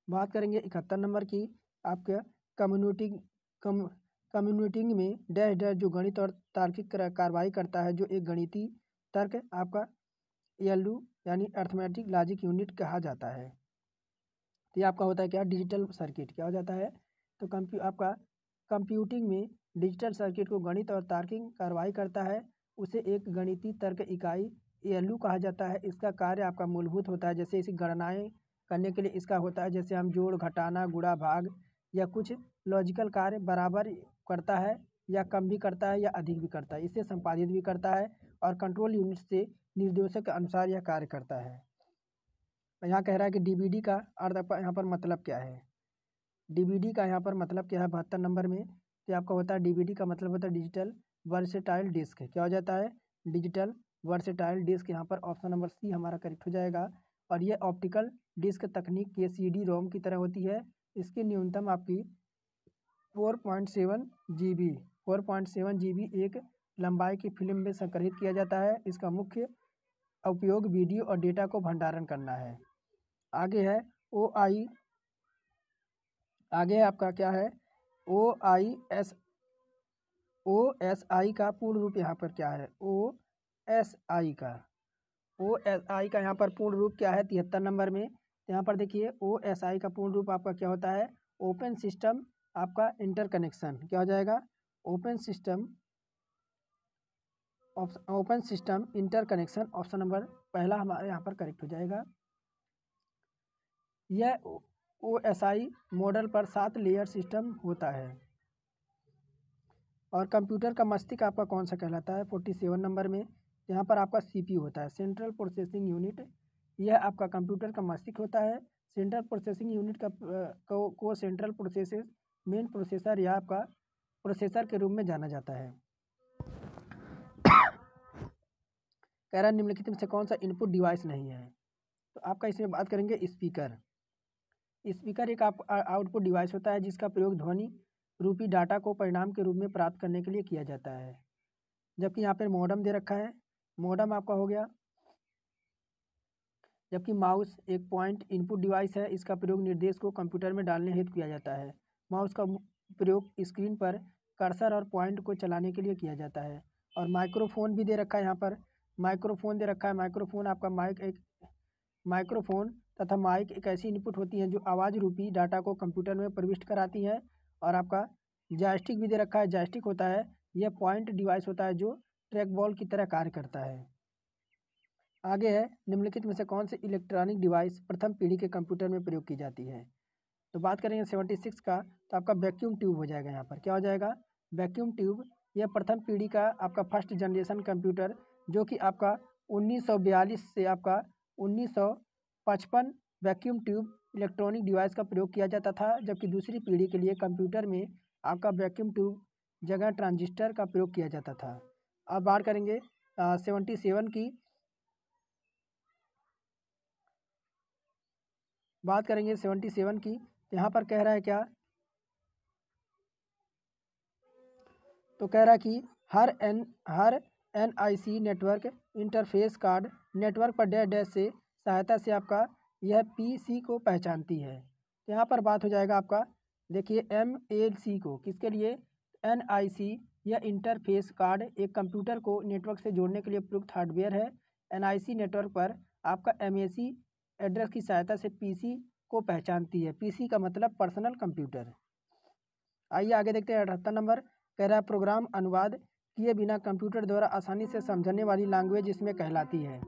बात करेंगे 71 नंबर की। आपके कम्युनिटिंग में डैश डैश जो गणित और तार्किक कार्रवाई करता है, जो एक गणितीय तर्क आपका ALU यानी अर्थमेटिक लॉजिक यूनिट कहा जाता है। तो ये आपका होता है क्या? Digital circuit. क्या हो जाता है? तो आपका कंप्यूटिंग में डिजिटल सर्किट को गणित और तार्किक कार्रवाई करता है, उसे एक गणितीय तर्क इकाई ALU कहा जाता है। इसका कार्य आपका मूलभूत होता है, जैसे इसी गणनाएँ करने के लिए इसका होता है, जैसे हम जोड़, घटाना, गुणा, भाग या कुछ लॉजिकल कार्य बराबर करता है या कम भी करता है या अधिक भी करता है। इसे संपादित भी करता है और कंट्रोल यूनिट से निर्देशों के अनुसार यह कार्य करता है। यहाँ कह रहा है कि DVD का अर्थ यहाँ पर मतलब क्या है? DVD का यहाँ पर मतलब क्या है 72 नंबर में? तो आपका होता है DVD का मतलब होता है डिजिटल वर्सेटाइल डिस्क। क्या हो जाता है? Digital versatile disc. यहाँ पर ऑप्शन नंबर सी हमारा करेक्ट हो जाएगा। और ये ऑप्टिकल डिस्क तकनीक के CD-ROM की तरह होती है इसकी न्यूनतम आपकी 4.7 GB 4.7 GB एक लंबाई की फिल्म में संग्रहित किया जाता है। इसका मुख्य उपयोग वीडियो और डेटा को भंडारण करना है। आगे है आपका क्या है OSI का पूर्ण रूप यहाँ पर क्या है OSI का यहाँ पर पूर्ण रूप क्या है 73 नंबर में। यहाँ पर देखिए OSI का पूर्ण रूप आपका क्या होता है ओपन सिस्टम आपका इंटरकनेक्शन क्या हो जाएगा open system interconnection. Option number पहला हमारे यहाँ पर करेक्ट हो जाएगा। यह OSI मॉडल पर 7 लेयर सिस्टम होता है। और कंप्यूटर का मस्तिष्क आपका कौन सा कहलाता है 47 नंबर में। यहाँ पर आपका CPU होता है सेंट्रल प्रोसेसिंग यूनिट। यह आपका कंप्यूटर का मस्तिष्क होता है। सेंट्रल प्रोसेसिंग यूनिट को सेंट्रल प्रोसेसर मेन प्रोसेसर या आपका प्रोसेसर के रूप में जाना जाता है। कह रहा निम्नलिखित में से कौन सा इनपुट डिवाइस नहीं है। तो आपका इसमें बात करेंगे स्पीकर एक आउटपुट डिवाइस होता है जिसका प्रयोग ध्वनि रूपी डाटा को परिणाम के रूप में प्राप्त करने के लिए किया जाता है। जबकि यहाँ पर मॉडम दे रखा है, मॉडम आपका हो गया। जबकि माउस एक पॉइंट इनपुट डिवाइस है, इसका प्रयोग निर्देश को कंप्यूटर में डालने हेतु किया जाता है। माउस का प्रयोग स्क्रीन पर कर्सर और पॉइंट को चलाने के लिए किया जाता है। और माइक्रोफोन भी दे रखा है, यहाँ पर माइक्रोफोन दे रखा है। माइक्रोफोन आपका माइक्रोफोन तथा माइक एक ऐसी इनपुट होती है जो आवाज़ रूपी डाटा को कंप्यूटर में प्रविष्ट कराती है। और आपका जॉयस्टिक भी दे रखा है, जॉयस्टिक होता है यह पॉइंट डिवाइस होता है जो ट्रैक बॉल की तरह कार्य करता है। आगे है निम्नलिखित में से कौन सी इलेक्ट्रॉनिक डिवाइस प्रथम पीढ़ी के कंप्यूटर में प्रयोग की जाती है। तो बात करेंगे 76 का, तो आपका वैक्यूम ट्यूब हो जाएगा। यहाँ पर क्या हो जाएगा वैक्यूम ट्यूब। यह प्रथम पीढ़ी का आपका फर्स्ट जनरेशन कंप्यूटर जो कि आपका 1942 से आपका 1955 वैक्यूम ट्यूब इलेक्ट्रॉनिक डिवाइस का प्रयोग किया जाता था। जबकि दूसरी पीढ़ी के लिए कंप्यूटर में आपका वैक्यूम ट्यूब जगह ट्रांजिस्टर का प्रयोग किया जाता था। अब बात करेंगे 77 की। बात करेंगे 77 की। यहाँ पर कह रहा है क्या, तो कह रहा है कि हर NIC network interface card network पर डैश डैश से सहायता से आपका यह PC को पहचानती है। तो यहाँ पर बात हो जाएगा आपका देखिए MLC को किसके लिए NIC। यह इंटरफेस कार्ड एक कंप्यूटर को नेटवर्क से जोड़ने के लिए प्रयुक्त हार्डवेयर है। NIC नेटवर्क पर आपका MAC एड्रेस की सहायता से PC को पहचानती है। PC का मतलब पर्सनल कंप्यूटर। आइए आगे देखते हैं 78 नंबर। कह रहा है प्रोग्राम अनुवाद किए बिना कंप्यूटर द्वारा आसानी से समझने वाली लैंग्वेज इसमें कहलाती है।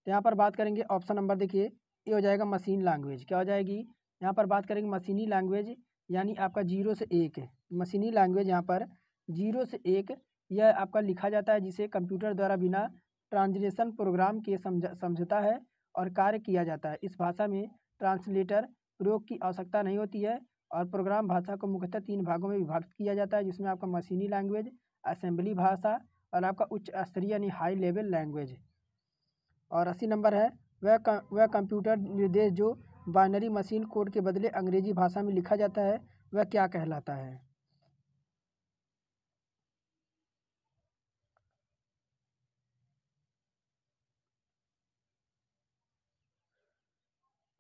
यहाँ पर बात करेंगे ऑप्शन नंबर देखिए ये हो जाएगा मशीन लैंग्वेज। क्या हो जाएगी यहाँ पर बात करेंगे मशीनी लैंग्वेज यानी आपका 0 से 1 मशीनी लैंग्वेज। यहाँ पर 0 से 1 यह आपका लिखा जाता है जिसे कंप्यूटर द्वारा बिना ट्रांसलेशन प्रोग्राम के समझता है और कार्य किया जाता है। इस भाषा में ट्रांसलेटर प्रयोग की आवश्यकता नहीं होती है और प्रोग्राम भाषा को मुख्यतः 3 भागों में विभाजित किया जाता है जिसमें आपका मशीनी लैंग्वेज, असेंबली भाषा और आपका उच्च स्तरीय यानी हाई लेवल लैंग्वेज। और 80 नंबर है वह कंप्यूटर निर्देश जो बाइनरी मशीन कोड के बदले अंग्रेजी भाषा में लिखा जाता है वह क्या कहलाता है।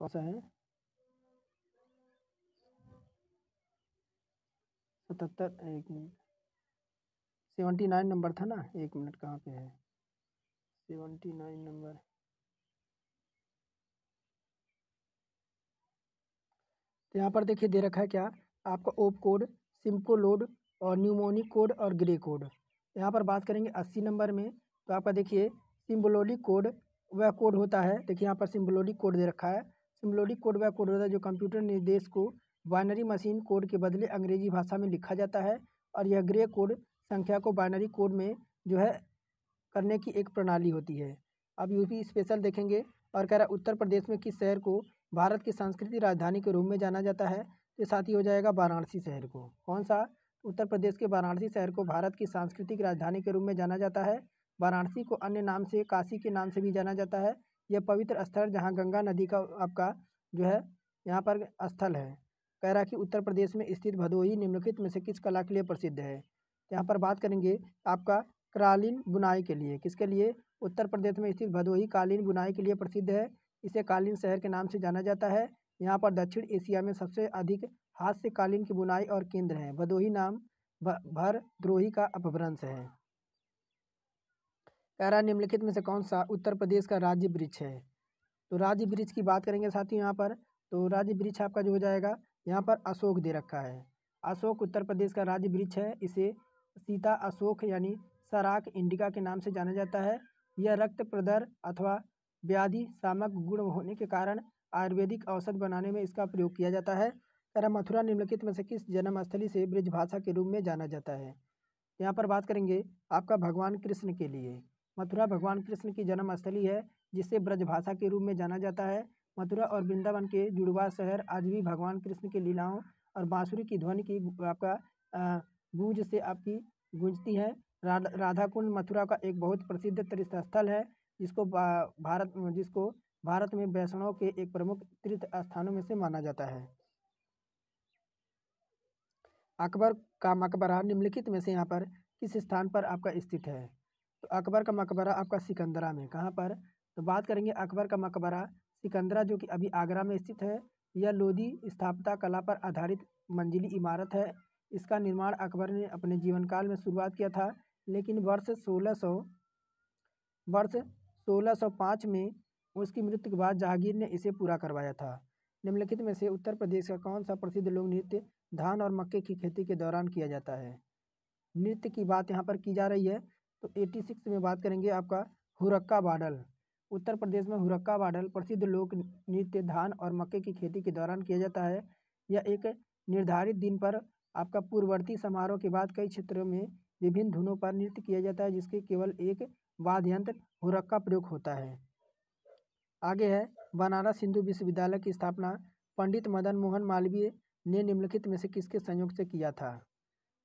कौन सा है 77 एक मिनट 79 नंबर था ना, एक मिनट कहाँ पे है 79 नंबर। तो यहाँ पर देखिए दे रखा है क्या आपका ओप कोड, सिम्को लोड और न्यूमोनिक कोड और ग्रे कोड। यहाँ पर बात करेंगे 80 नंबर में। तो आपका देखिए सिम्बोलिक कोड वह कोड होता है। देखिए यहाँ पर सिम्बोलिक कोड दे रखा है। सिम्बोलिक कोड वह कोड होता है जो कंप्यूटर निर्देश को बाइनरी मशीन कोड के बदले अंग्रेजी भाषा में लिखा जाता है। और यह ग्रे कोड संख्या को बाइनरी कोड में जो है करने की एक प्रणाली होती है। अब यूपी स्पेशल देखेंगे और कह रहा है उत्तर प्रदेश में किस शहर को भारत की सांस्कृतिक राजधानी के रूप में जाना जाता है। तो साथ ही हो जाएगा वाराणसी शहर को। कौन सा उत्तर प्रदेश के वाराणसी शहर को भारत की सांस्कृतिक राजधानी के रूप में जाना जाता है। वाराणसी को अन्य नाम से काशी के नाम से भी जाना जाता है। यह पवित्र स्थल जहाँ गंगा नदी का आपका जो है यहाँ पर स्थल है। कह रहा कि उत्तर प्रदेश में स्थित भदोही निम्नलिखित में से किस कला के लिए प्रसिद्ध है। तो यहाँ पर बात करेंगे आपका कालीन बुनाई के लिए। किसके लिए? उत्तर प्रदेश में स्थित भदोही कालीन बुनाई के लिए प्रसिद्ध है। इसे कालीन शहर के नाम से जाना जाता है। यहाँ पर दक्षिण एशिया में सबसे अधिक हाथ से कालीन की बुनाई और केंद्र है। भदोही नाम भरद्रोही का अपभ्रंश है। कह रहा निम्नलिखित में से कौन सा उत्तर प्रदेश का राज्य वृक्ष है। तो राज्य वृक्ष की बात करेंगे साथियों यहाँ पर, तो राज्य वृक्ष आपका जो हो जाएगा यहाँ पर अशोक दे रखा है। अशोक उत्तर प्रदेश का राज्य वृक्ष है। इसे सीता अशोक यानी सराक इंडिका के नाम से जाना जाता है। यह रक्त प्रदर अथवा व्याधि शामक गुण होने के कारण आयुर्वेदिक औषध बनाने में इसका प्रयोग किया जाता है। तरह मथुरा निम्नलिखित में से किस जन्मस्थली से ब्रजभाषा के रूप में जाना जाता है। यहाँ पर बात करेंगे आपका भगवान कृष्ण के लिए। मथुरा भगवान कृष्ण की जन्मस्थली है, जिसे ब्रजभाषा के रूप में जाना जाता है। मथुरा और वृंदावन के जुड़वा शहर आज भी भगवान कृष्ण की लीलाओं और बांसुरी की ध्वनि की आपका गूंज से आपकी गूंजती है। राधा कुंड मथुरा का एक बहुत प्रसिद्ध तीर्थ स्थल है, जिसको भारत में वैष्णव के एक प्रमुख तीर्थ स्थानों में से माना जाता है। अकबर का मकबरा निम्नलिखित में से यहाँ पर किस स्थान पर आपका स्थित है। तो अकबर का मकबरा आपका सिकंदरा में। कहाँ पर? तो बात करेंगे अकबर का मकबरा सिकंदरा, जो कि अभी आगरा में स्थित है। यह लोधी स्थापत्य कला पर आधारित मंजिली इमारत है। इसका निर्माण अकबर ने अपने जीवन काल में शुरुआत किया था, लेकिन वर्ष 1605 में उसकी मृत्यु के बाद जहांगीर ने इसे पूरा करवाया था। निम्नलिखित में से उत्तर प्रदेश का कौन सा प्रसिद्ध लोक नृत्य धान और मक्के की खेती के दौरान किया जाता है। नृत्य की बात यहाँ पर की जा रही है, तो 86 में बात करेंगे आपका हुरक्का बाडल। उत्तर प्रदेश में हुरक्का बाडल प्रसिद्ध लोक नृत्य धान और मक्के की खेती के दौरान किया जाता है। यह एक निर्धारित दिन पर आपका पूर्ववर्ती समारोह के बाद कई क्षेत्रों में विभिन्न धुनों पर नृत्य किया जाता है, जिसके केवल एक वाद्य यंत्र हुरक्का प्रयोग होता है। आगे है बनारस हिंदू विश्वविद्यालय की स्थापना पंडित मदन मोहन मालवीय ने निम्नलिखित में से किसके संयोग से किया था।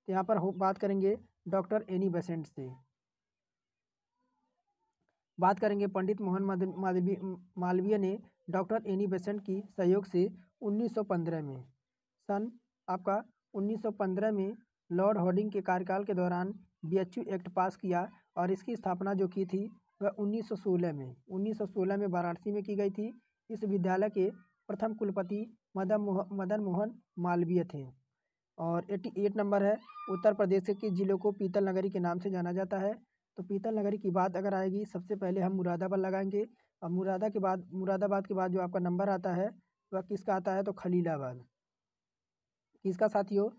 तो यहाँ पर बात करेंगे डॉक्टर एनी बेसेंट से। बात करेंगे पंडित मोहन मालवीय ने डॉक्टर एनी बेसेंट की सहयोग से 1915 में सन आपका 1915 में लॉर्ड हार्डिंग के कार्यकाल के दौरान बीएचयू एक्ट पास किया, और इसकी स्थापना जो की थी वह 1916 में वाराणसी में की गई थी। इस विद्यालय के प्रथम कुलपति मदन मोहन मालवीय थे। और 88 नंबर है उत्तर प्रदेश के किस जिलों को पीतल नगरी के नाम से जाना जाता है। तो पीतल नगरी की बात अगर आएगी, सबसे पहले हम मुरादाबाद लगाएंगे, और मुरादाबाद के बाद जो आपका नंबर आता है वह किसका आता है, तो खलीलाबाद। किसका साथियों?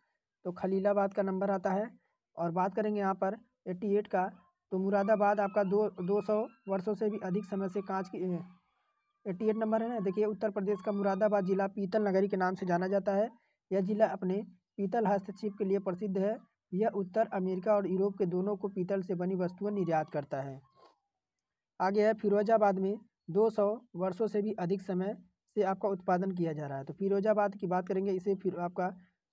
तो खलीलाबाद का नंबर आता है। और बात करेंगे यहाँ पर 88 का, तो मुरादाबाद आपका 200 वर्षों से भी अधिक समय से कांच की 88 नंबर है ना। देखिए उत्तर प्रदेश का मुरादाबाद जिला पीतल नगरी के नाम से जाना जाता है। यह जिला अपने पीतल हस्तशिल्प के लिए प्रसिद्ध है। यह उत्तर अमेरिका और यूरोप के दोनों को पीतल से बनी वस्तुएं निर्यात करता है। आगे है फिरोजाबाद में 200 वर्षों से भी अधिक समय से आपका उत्पादन किया जा रहा है। तो फिरोजाबाद की बात करेंगे, इसे फिर आपका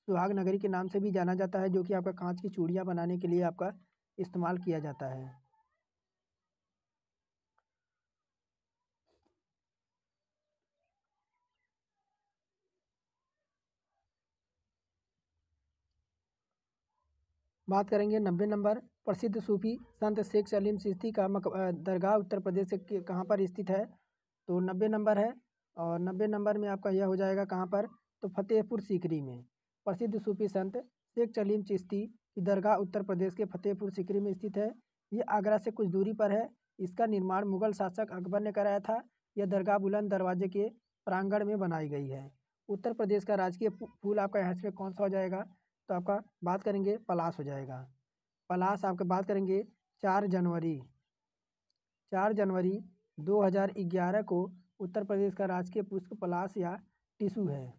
सुहाग नगरी के नाम से भी जाना जाता है, जो कि आपका कांच की चूड़ियाँ बनाने के लिए आपका इस्तेमाल किया जाता है। बात करेंगे 90 नंबर प्रसिद्ध सूफी संत शेख सलीम चिश्ती का दरगाह उत्तर प्रदेश के कहाँ पर स्थित है। तो 90 नंबर है, और 90 नंबर में आपका यह हो जाएगा कहाँ पर, तो फतेहपुर सीकरी में। प्रसिद्ध सूफी संत शेख सलीम चिश्ती की दरगाह उत्तर प्रदेश के फतेहपुर सीकरी में स्थित है। ये आगरा से कुछ दूरी पर है। इसका निर्माण मुगल शासक अकबर ने कराया था। यह दरगाह बुलंद दरवाजे के प्रांगण में बनाई गई है। उत्तर प्रदेश का राजकीय फूल आपका यहाँ से कौन सा हो जाएगा, तो आपका बात करेंगे पलाश हो जाएगा। पलाश आपका बात करेंगे 4 जनवरी 2011 को उत्तर प्रदेश का राजकीय पुष्प पलाश या टिशू है।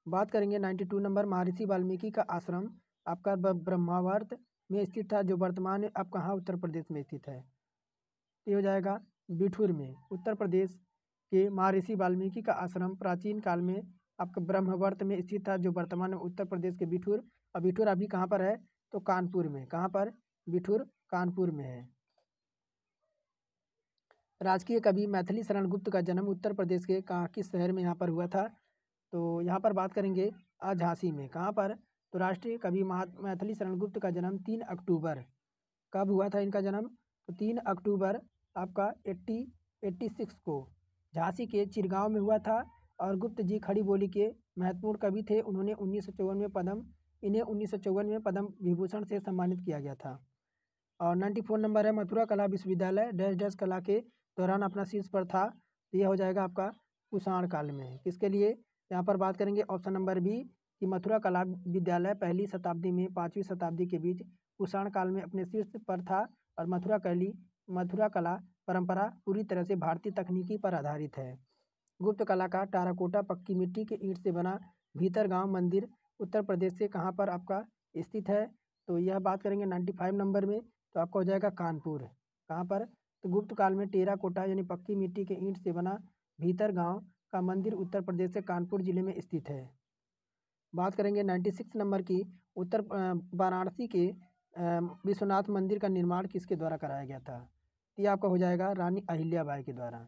बात करेंगे 92 नंबर महर्षि वाल्मीकि का आश्रम आपका ब्रह्मावर्त में स्थित था, जो वर्तमान में आप कहाँ उत्तर प्रदेश में स्थित है। ये हो जाएगा बिठूर में। उत्तर प्रदेश के महर्षि वाल्मीकि का आश्रम प्राचीन काल में आपका ब्रह्मवर्त में स्थित था, जो वर्तमान में उत्तर प्रदेश के बिठूर, और बिठूर अभी कहाँ पर है, तो कानपुर में। कहाँ पर? बिठूर कानपुर में है। राजकीय कवि मैथिली शरण गुप्त का जन्म उत्तर प्रदेश के कहाँ किस शहर में यहाँ पर हुआ था? तो यहाँ पर बात करेंगे झांसी में। कहाँ पर? तो राष्ट्रीय कवि मैथिली शरण गुप्त का जन्म 3 अक्टूबर, कब हुआ था इनका जन्म? तो 3 अक्टूबर आपका 86 को झांसी के चिरगांव में हुआ था। और गुप्त जी खड़ी बोली के महत्वपूर्ण कवि थे। उन्होंने 1954 में पद्म विभूषण से सम्मानित किया गया था। और 94 नंबर है, मथुरा कला विश्वविद्यालय डैश डैश कला के दौरान अपना शीर्ष पर था। तो यह हो जाएगा आपका कुषाण काल में। किसके लिए? यहाँ पर बात करेंगे ऑप्शन नंबर बी कि मथुरा कला विद्यालय पहली शताब्दी में 5वीं शताब्दी के बीच कुषाण काल में अपने शीर्ष पर था। और मथुरा कला परंपरा पूरी तरह से भारतीय तकनीकी पर आधारित है। गुप्त कला का टेराकोटा पक्की मिट्टी के ईंट से बना भीतर गांव मंदिर उत्तर प्रदेश से कहाँ पर आपका स्थित है? तो यह बात करेंगे 95 नंबर में। तो आपका हो जाएगा कानपुर। कहाँ पर? तो गुप्त काल में टेराकोटा यानी पक्की मिट्टी के ईंट से बना भीतर गांव का मंदिर उत्तर प्रदेश से कानपुर जिले में स्थित है। बात करेंगे 96 नंबर की, वाराणसी के विश्वनाथ मंदिर का निर्माण किसके द्वारा कराया गया था? ये आपका हो जाएगा रानी अहिल्याबाई के द्वारा।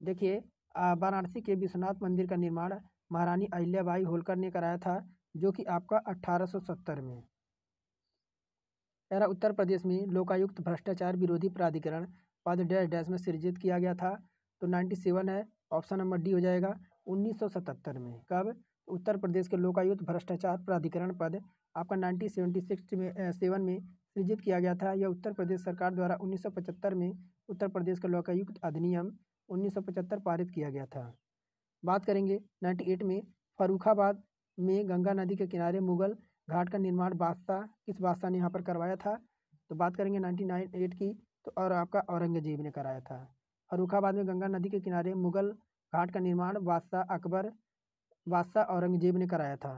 देखिए, वाराणसी के विश्वनाथ मंदिर का निर्माण महारानी अहिल्याबाई होलकर ने कराया था, जो कि आपका 1870 में। उत्तर प्रदेश में लोकायुक्त भ्रष्टाचार विरोधी प्राधिकरण पद डैश डैश में सृजित किया गया था। तो 97 है, ऑप्शन नंबर डी हो जाएगा 1977 में। कब? उत्तर प्रदेश के लोकायुक्त भ्रष्टाचार प्राधिकरण पद आपका 1976 में सृजित किया गया था। यह उत्तर प्रदेश सरकार द्वारा 1975 में उत्तर प्रदेश का लोकायुक्त अधिनियम 1975 पारित किया गया था। बात करेंगे 98 में, फर्रुखाबाद में गंगा नदी के किनारे मुगल घाट का निर्माण किस बादशाह ने यहाँ पर करवाया था? तो बात करेंगे 99 की, तो और आपका औरंगजेब ने कराया था। फर्रुखाबाद में गंगा नदी के किनारे मुगल घाट का निर्माण बादशाह औरंगजेब ने कराया था।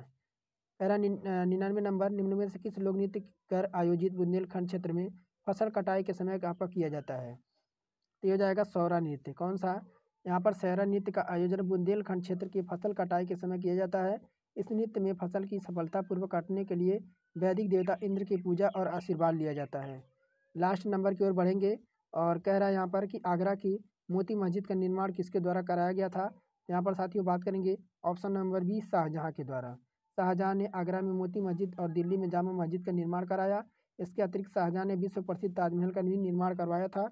99 नंबर, निम्न में से किस लोक नृत्य कर आयोजित बुंदेलखंड क्षेत्र में फसल कटाई के समय आपका किया जाता है? तो ये हो जाएगा सौरा नृत्य। कौन सा? यहाँ पर सहरा नृत्य का आयोजन बुंदेलखंड क्षेत्र की फसल कटाई के समय किया जाता है। इस नृत्य में फसल की सफलतापूर्वक काटने के लिए वैदिक देवता इंद्र की पूजा और आशीर्वाद लिया जाता है। लास्ट नंबर की ओर बढ़ेंगे और कह रहा है यहाँ पर कि आगरा की मोती मस्जिद का निर्माण किसके द्वारा कराया गया था? यहाँ पर साथियों बात करेंगे ऑप्शन नंबर बी, शाहजहाँ के द्वारा। शाहजहाँ ने आगरा में मोती मस्जिद और दिल्ली में जामा मस्जिद का निर्माण कराया। इसके अतिरिक्त शाहजहाँ ने विश्व प्रसिद्ध ताजमहल का भी निर्माण करवाया था।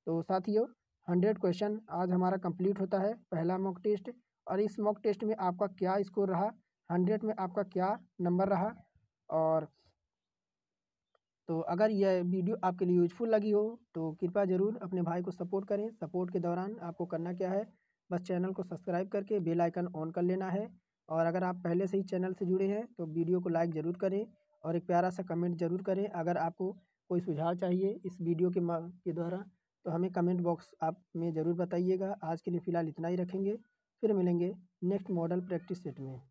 तो साथियों, 100 क्वेश्चन आज हमारा कंप्लीट होता है, पहला मॉक टेस्ट। और इस मॉक टेस्ट में आपका क्या स्कोर रहा, 100 में आपका क्या नंबर रहा? और तो अगर यह वीडियो आपके लिए यूजफुल लगी हो तो कृपया ज़रूर अपने भाई को सपोर्ट करें। सपोर्ट के दौरान आपको करना क्या है, बस चैनल को सब्सक्राइब करके बेल आइकन ऑन कर लेना है। और अगर आप पहले से ही चैनल से जुड़े हैं तो वीडियो को लाइक ज़रूर करें और एक प्यारा सा कमेंट ज़रूर करें। अगर आपको कोई सुझाव चाहिए इस वीडियो के द्वारा तो हमें कमेंट बॉक्स आप में ज़रूर बताइएगा। आज के लिए फ़िलहाल इतना ही रखेंगे, फिर मिलेंगे नेक्स्ट मॉडल प्रैक्टिस सेट में।